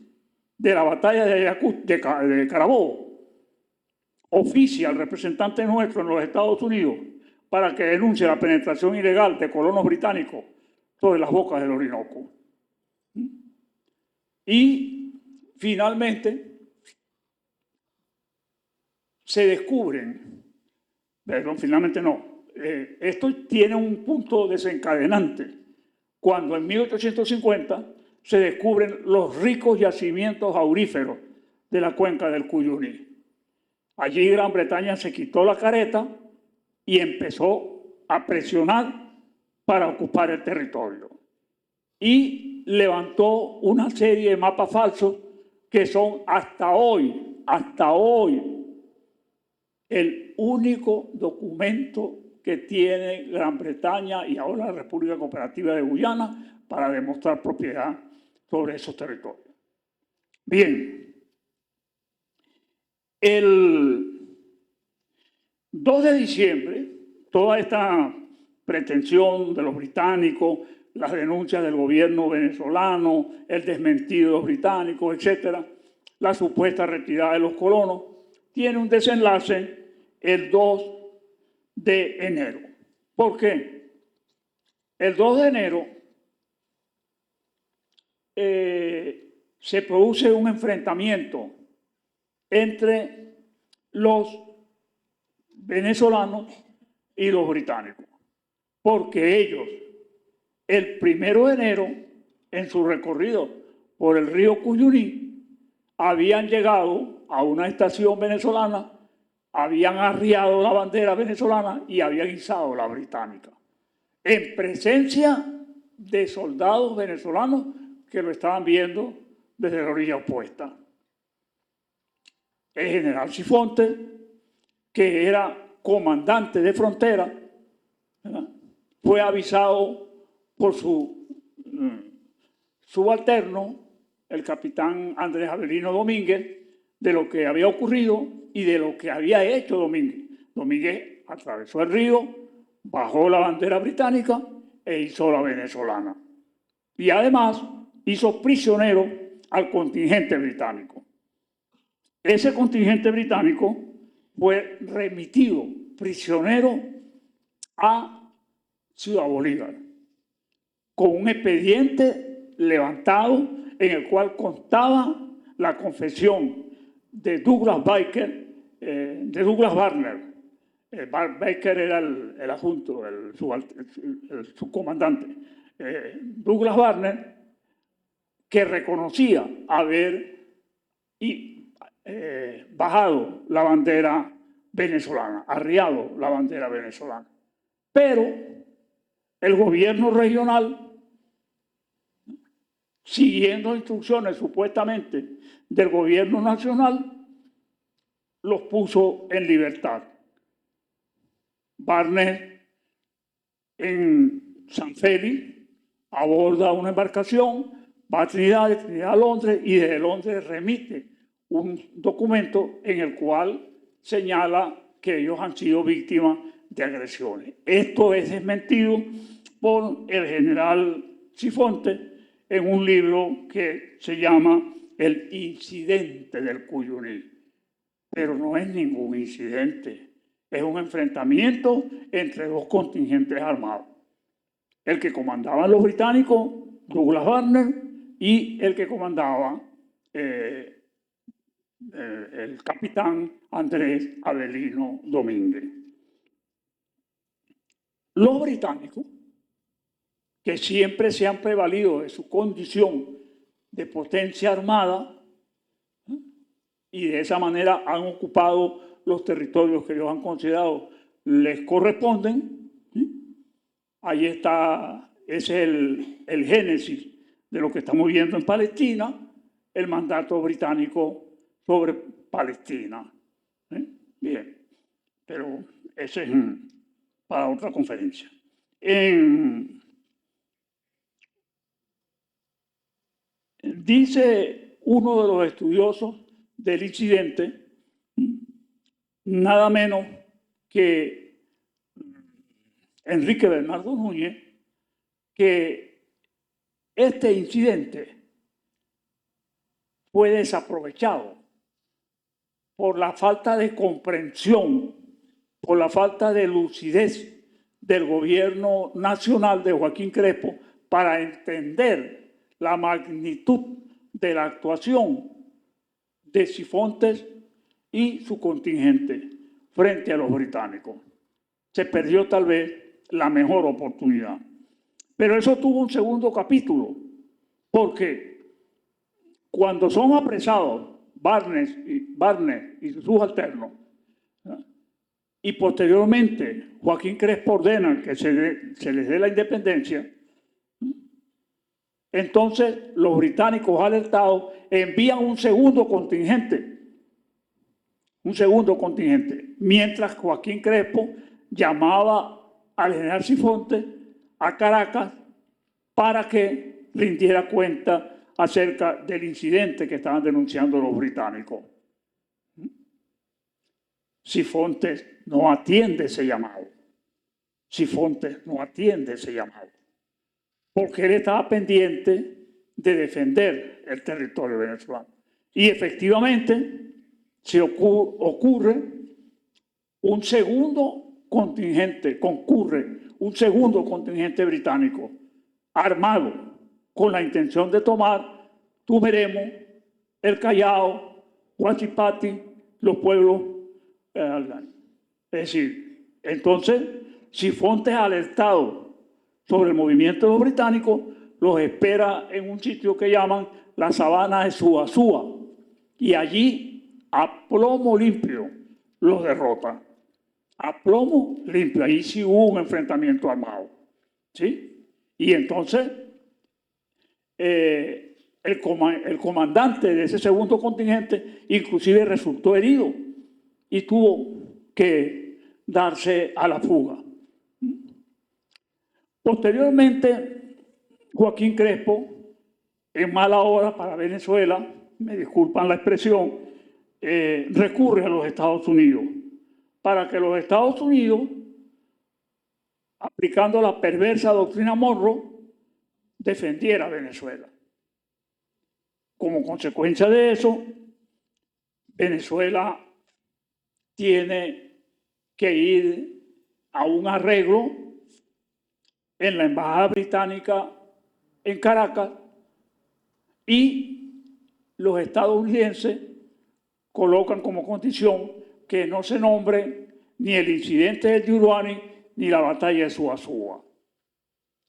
de la batalla de Carabobo, oficia al representante nuestro en los Estados Unidos para que denuncie la penetración ilegal de colonos británicos sobre las bocas del Orinoco. Y finalmente se descubren, perdón, finalmente no, esto tiene un punto desencadenante, cuando en 1850 se descubren los ricos yacimientos auríferos de la cuenca del Cuyuní. Allí Gran Bretaña se quitó la careta y empezó a presionar para ocupar el territorio. Y levantó una serie de mapas falsos que son hasta hoy, el único documento que tiene Gran Bretaña y ahora la República Cooperativa de Guyana para demostrar propiedad sobre esos territorios. Bien, el 2 de diciembre, toda esta pretensión de los británicos, las denuncias del gobierno venezolano, el desmentido de los británicos, etcétera, la supuesta retirada de los colonos, tiene un desenlace el 2 de enero. ¿Por qué? El 2 de enero se produce un enfrentamiento entre los venezolanos y los británicos, porque ellos, el 1 de enero, en su recorrido por el río Cuyuní, habían llegado a una estación venezolana, habían arriado la bandera venezolana y habían izado la británica, en presencia de soldados venezolanos que lo estaban viendo desde la orilla opuesta. El general Sifonte, que era comandante de frontera, ¿verdad?, fue avisado por su subalterno, el capitán Andrés Avelino Domínguez, de lo que había ocurrido y de lo que había hecho Domínguez. Domínguez atravesó el río, bajó la bandera británica e hizo la venezolana. Y además hizo prisionero al contingente británico. Ese contingente británico fue remitido prisionero a Ciudad Bolívar, con un expediente levantado en el cual constaba la confesión de Douglas Baker, de Douglas Warner. Baker era el adjunto, el subcomandante. Douglas Warner, que reconocía haber bajado la bandera venezolana, arriado la bandera venezolana. Pero el gobierno regional, siguiendo instrucciones supuestamente del gobierno nacional, los puso en libertad. Barnes, en San Félix, aborda una embarcación, va a Trinidad, de Trinidad a Londres, y desde Londres remite un documento en el cual señala que ellos han sido víctimas de agresiones. Esto es desmentido por el general Sifonte en un libro que se llama El incidente del Cuyuní. Pero no es ningún incidente, es un enfrentamiento entre dos contingentes armados. El que comandaban los británicos, Douglas Warner, y el que comandaba el capitán Andrés Avelino Domínguez. Los británicos, que siempre se han prevalido de su condición de potencia armada, y de esa manera han ocupado los territorios que ellos han considerado les corresponden. Ahí está, ese es el génesis de lo que estamos viendo en Palestina, el mandato británico sobre Palestina. Bien, pero ese es para otra conferencia. Dice uno de los estudiosos del incidente, nada menos que Enrique Bernardo Núñez, que este incidente fue desaprovechado por la falta de comprensión, por la falta de lucidez del gobierno nacional de Joaquín Crespo para entender la magnitud de la actuación de Sifontes y su contingente frente a los británicos. Se perdió tal vez la mejor oportunidad. Pero eso tuvo un segundo capítulo, porque cuando son apresados Barnes y sus subalternos, y posteriormente Joaquín Crespo ordena que se les dé la independencia, entonces los británicos alertados envían un segundo contingente, mientras Joaquín Crespo llamaba al general Sifontes a Caracas para que rindiera cuenta acerca del incidente que estaban denunciando los británicos. Sifontes no atiende ese llamado. Porque él estaba pendiente de defender el territorio venezolano. Y efectivamente se concurre un segundo contingente británico armado con la intención de tomar Tumeremo, el Callao, Huachipati, los pueblos. Es decir, entonces Sifontes, alertado sobre el movimiento de los británicos, los espera en un sitio que llaman la sabana de Suazúa, y allí a plomo limpio los derrota. A plomo limpio, ahí sí hubo un enfrentamiento armado, ¿sí? Y entonces el comandante de ese segundo contingente inclusive resultó herido y tuvo que darse a la fuga. Posteriormente, Joaquín Crespo, en mala hora para Venezuela, me disculpan la expresión, recurre a los Estados Unidos para que los Estados Unidos, aplicando la perversa doctrina Monroe, defendiera a Venezuela. Como consecuencia de eso, Venezuela tiene que ir a un arreglo en la Embajada Británica en Caracas y los estadounidenses colocan como condición que no se nombre ni el incidente del Yuruani ni la batalla de Suazua.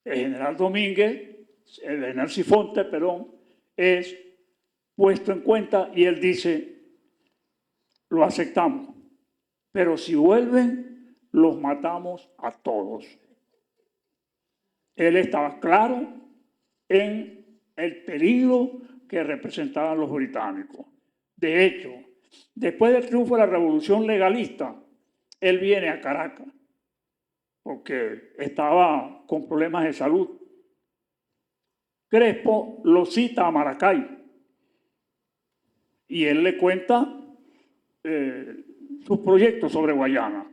El general Domínguez, el general Sifonte, perdón, es puesto en cuenta y él dice, lo aceptamos, pero si vuelven, los matamos a todos. Él estaba claro en el peligro que representaban los británicos. De hecho, después del triunfo de la revolución legalista, él viene a Caracas porque estaba con problemas de salud. Crespo lo cita a Maracay y él le cuenta sus proyectos sobre Guayana.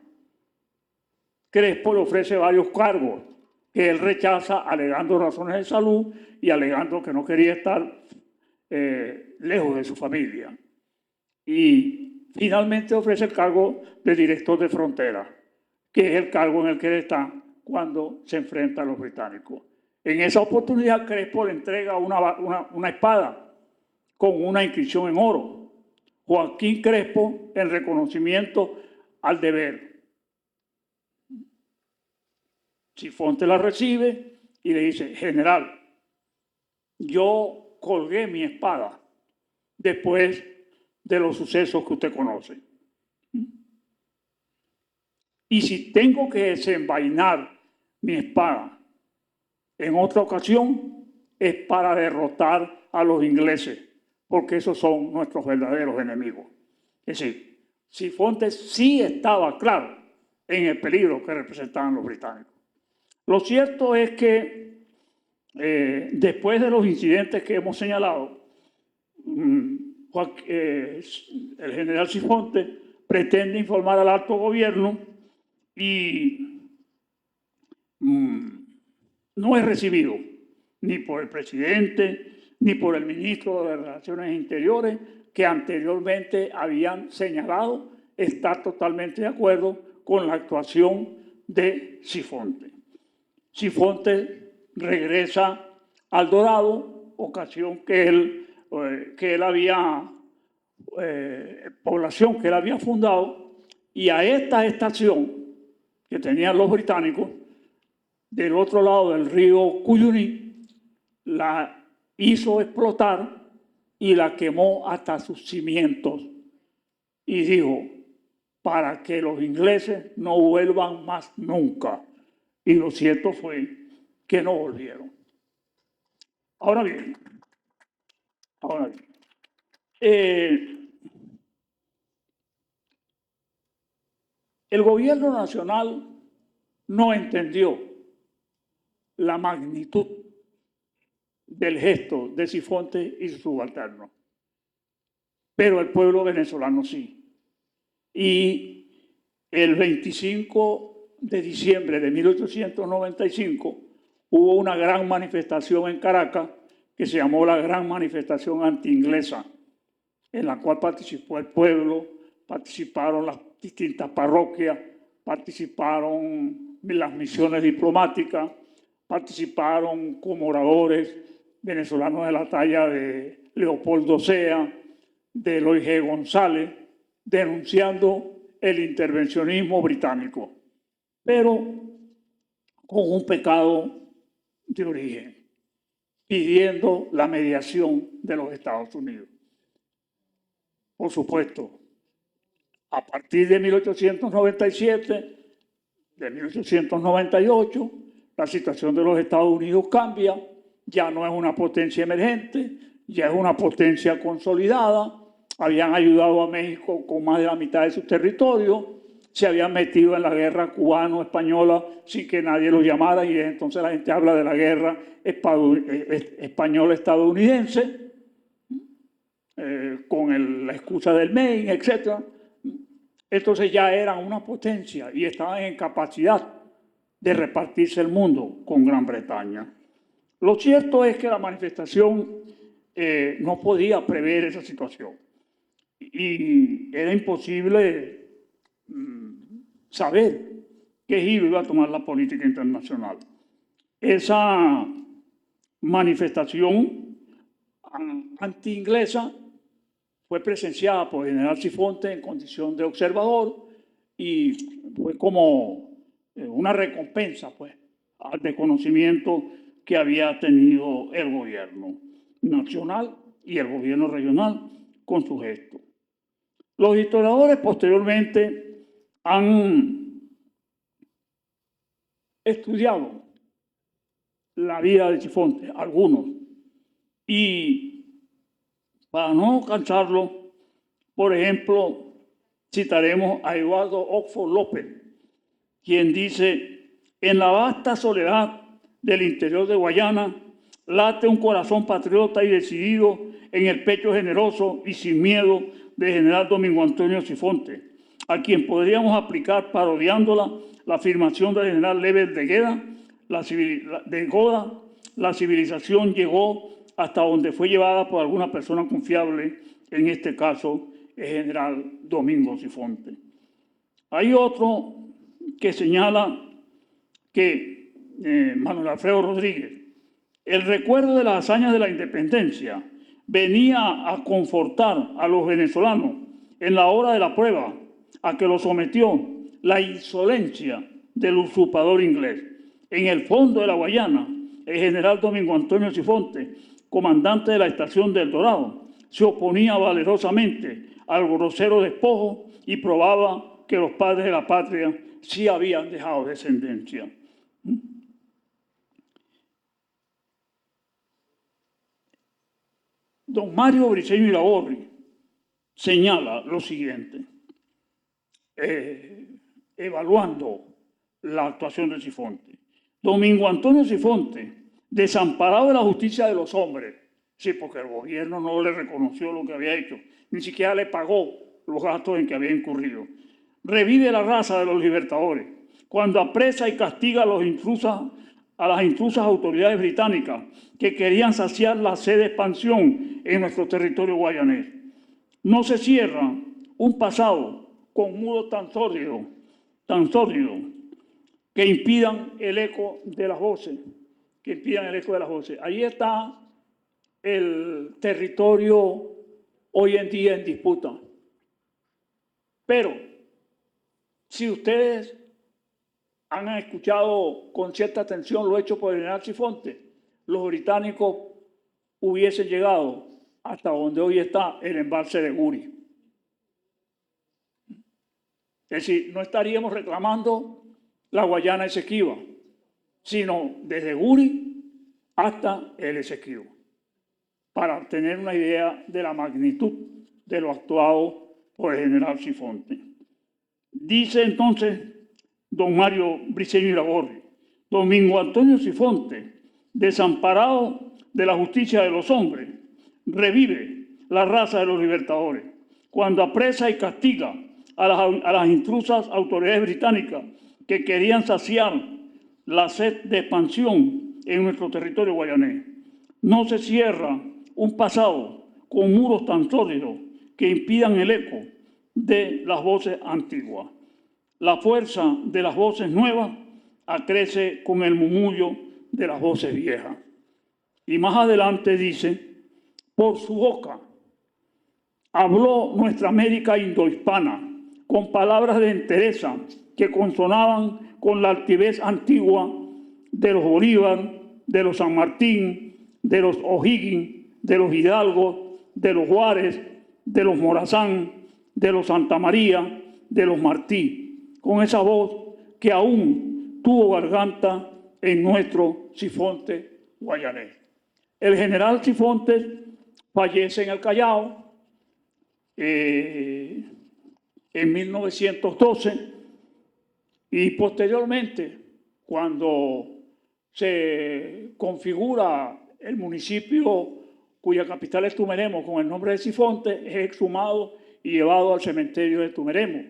Crespo le ofrece varios cargos que él rechaza alegando razones de salud y alegando que no quería estar lejos de su familia. Y finalmente ofrece el cargo de director de frontera, que es el cargo en el que él está cuando se enfrenta a los británicos. En esa oportunidad, Crespo le entrega una espada con una inscripción en oro. Joaquín Crespo, en reconocimiento al deber. Sifonte la recibe y le dice, general, yo colgué mi espada después de los sucesos que usted conoce. Y si tengo que desenvainar mi espada en otra ocasión, es para derrotar a los ingleses, porque esos son nuestros verdaderos enemigos. Es decir, Sifonte sí estaba claro en el peligro que representaban los británicos. Lo cierto es que después de los incidentes que hemos señalado, el general Sifonte pretende informar al alto gobierno y no es recibido ni por el presidente ni por el ministro de Relaciones Interiores, que anteriormente habían señalado estar totalmente de acuerdo con la actuación de Sifonte. Sifonte regresa al Dorado, ocasión que él había, población que él había fundado, y a esta estación que tenían los británicos, del otro lado del río Cuyuní, la hizo explotar y la quemó hasta sus cimientos. Y dijo, para que los ingleses no vuelvan más nunca. Y lo cierto fue que no volvieron. Ahora bien, el gobierno nacional no entendió la magnitud del gesto de Sifonte y sus subalternos, pero el pueblo venezolano sí. Y el 25 de diciembre de 1895 hubo una gran manifestación en Caracas que se llamó la Gran Manifestación Anti-Inglesa, en la cual participó el pueblo, participaron las distintas parroquias, participaron las misiones diplomáticas, participaron como oradores venezolanos de la talla de Leopoldo Sea, de Eloy G. González, denunciando el intervencionismo británico, pero con un pecado de origen, pidiendo la mediación de los Estados Unidos. Por supuesto, a partir de 1897, de 1898, la situación de los Estados Unidos cambia, ya no es una potencia emergente, ya es una potencia consolidada, habían ayudado a México con más de la mitad de su territorio, se habían metido en la guerra cubano-española sin que nadie los llamara, y entonces la gente habla de la guerra española-estadounidense, con la excusa del Maine, etc. Entonces ya eran una potencia y estaban en capacidad de repartirse el mundo con Gran Bretaña. Lo cierto es que la manifestación no podía prever esa situación. Y era imposible saber qué giro iba a tomar la política internacional. Esa manifestación anti-inglesa fue presenciada por el general Sifonte en condición de observador y fue como una recompensa pues, al desconocimiento que había tenido el gobierno nacional y el gobierno regional con su gesto. Los historiadores posteriormente han estudiado la vida de Sifonte, algunos, y para no cansarlo, por ejemplo, citaremos a Eduardo Oxford López, quien dice: en la vasta soledad del interior de Guayana late un corazón patriota y decidido en el pecho generoso y sin miedo de general Domingo Antonio Sifonte, a quien podríamos aplicar, parodiándola, la afirmación del general Leves de Goda: la civilización llegó hasta donde fue llevada por alguna persona confiable, en este caso el general Domingo Sifonte. Hay otro que señala que Manuel Alfredo Rodríguez: el recuerdo de las hazañas de la independencia venía a confortar a los venezolanos en la hora de la prueba a que los sometió la insolencia del usurpador inglés. En el fondo de la Guayana, el general Domingo Antonio Sifonte, comandante de la estación del Dorado, se oponía valerosamente al grosero despojo y probaba que los padres de la patria sí habían dejado descendencia. Don Mario Briceño Iragorri señala lo siguiente, evaluando la actuación de Sifonte: Domingo Antonio Sifonte, desamparado de la justicia de los hombres, sí, porque el gobierno no le reconoció lo que había hecho, ni siquiera le pagó los gastos en que había incurrido, revive la raza de los libertadores cuando apresa y castiga a las intrusas autoridades británicas que querían saciar la sed de expansión en nuestro territorio guayanés. No se cierra un pasado con muros tan sórdidos, que impidan el eco de las voces, Ahí está el territorio hoy en día en disputa. Pero si ustedes han escuchado con cierta atención lo hecho por el general Sifonte, los británicos hubiesen llegado hasta donde hoy está el embalse de Guri. Es decir, no estaríamos reclamando la Guayana Esequiba, sino desde Guri hasta el Esequibo, para tener una idea de la magnitud de lo actuado por el general Sifonte. Dice entonces don Mario Briceño Iragorri: Domingo Antonio Sifonte, desamparado de la justicia de los hombres, revive la raza de los libertadores cuando apresa y castiga a las intrusas autoridades británicas que querían saciar la sed de expansión en nuestro territorio guayanés. No se cierra un pasado con muros tan sólidos que impidan el eco de las voces antiguas. La fuerza de las voces nuevas acrece con el murmullo de las voces viejas. Y más adelante dice: por su boca habló nuestra América indohispana con palabras de entereza que consonaban con la altivez antigua de los Bolívar, de los San Martín, de los O'Higgins, de los Hidalgo, de los Juárez, de los Morazán, de los Santa María, de los Martí, con esa voz que aún tuvo garganta en nuestro Sifonte guayanés. El general Sifonte fallece en el Callao en 1912 y posteriormente, cuando se configura el municipio cuya capital es Tumeremo con el nombre de Sifonte, es exhumado y llevado al cementerio de Tumeremo.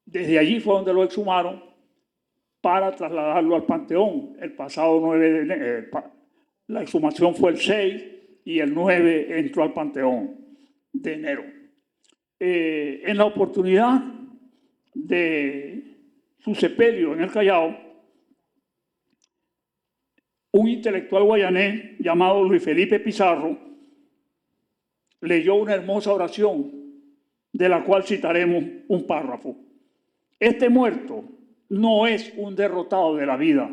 Desde allí fue donde lo exhumaron para trasladarlo al Panteón el pasado La exhumación fue el 6 y el 9 entró al Panteón de enero. En la oportunidad de su sepelio en el Callao, un intelectual guayanés llamado Luis Felipe Pizarro leyó una hermosa oración de la cual citaremos un párrafo. Este muerto no es un derrotado de la vida.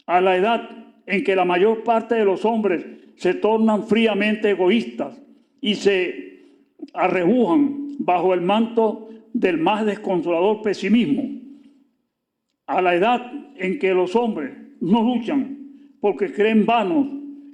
A la edad en que la mayor parte de los hombres se tornan fríamente egoístas y se arrebujan bajo el manto del más desconsolador pesimismo, a la edad en que los hombres no luchan porque creen vanos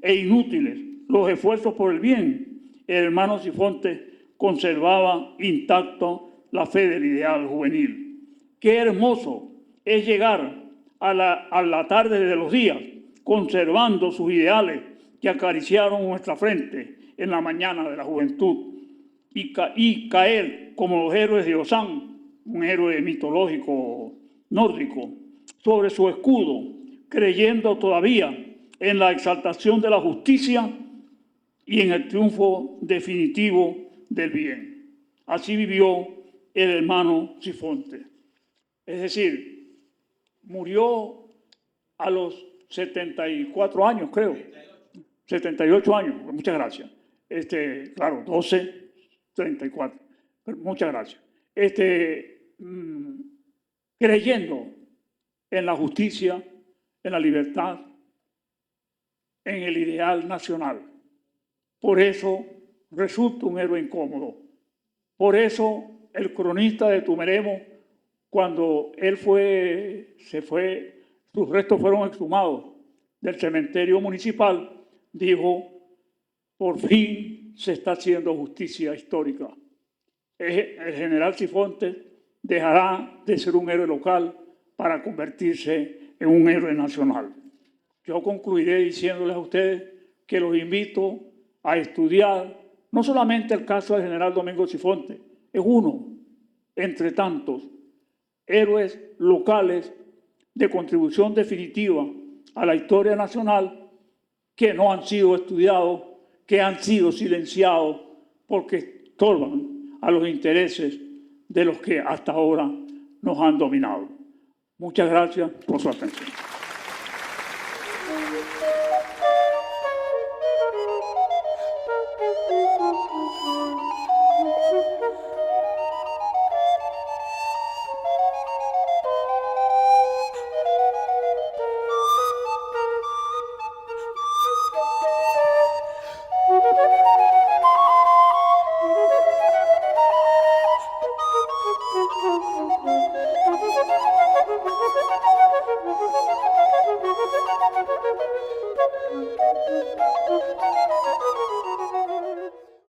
e inútiles los esfuerzos por el bien, el hermano Sifontes conservaba intacto la fe del ideal juvenil. Qué hermoso es llegar a la tarde de los días conservando sus ideales que acariciaron nuestra frente en la mañana de la juventud y caer como los héroes de Osán, un héroe mitológico nórdico, sobre su escudo, creyendo todavía en la exaltación de la justicia y en el triunfo definitivo del bien. Así vivió el hermano Sifontes. Es decir, murió a los 74 años, creo. 78 años, muchas gracias. Claro, 12, 34. Muchas gracias. Creyendo en la justicia, en la libertad, en el ideal nacional. Por eso resulta un héroe incómodo. Por eso el cronista de Tumeremo, cuando él se fue, sus restos fueron exhumados del cementerio municipal, dijo: por fin se está haciendo justicia histórica. El general Sifontes dejará de ser un héroe local para convertirse en un héroe nacional. Yo concluiré diciéndoles a ustedes que los invito a estudiar no solamente el caso del general Domingo Sifontes, es uno entre tantos héroes locales de contribución definitiva a la historia nacional que no han sido estudiados, que han sido silenciados porque estorban a los intereses de los que hasta ahora nos han dominado. Muchas gracias por su atención. Thank you.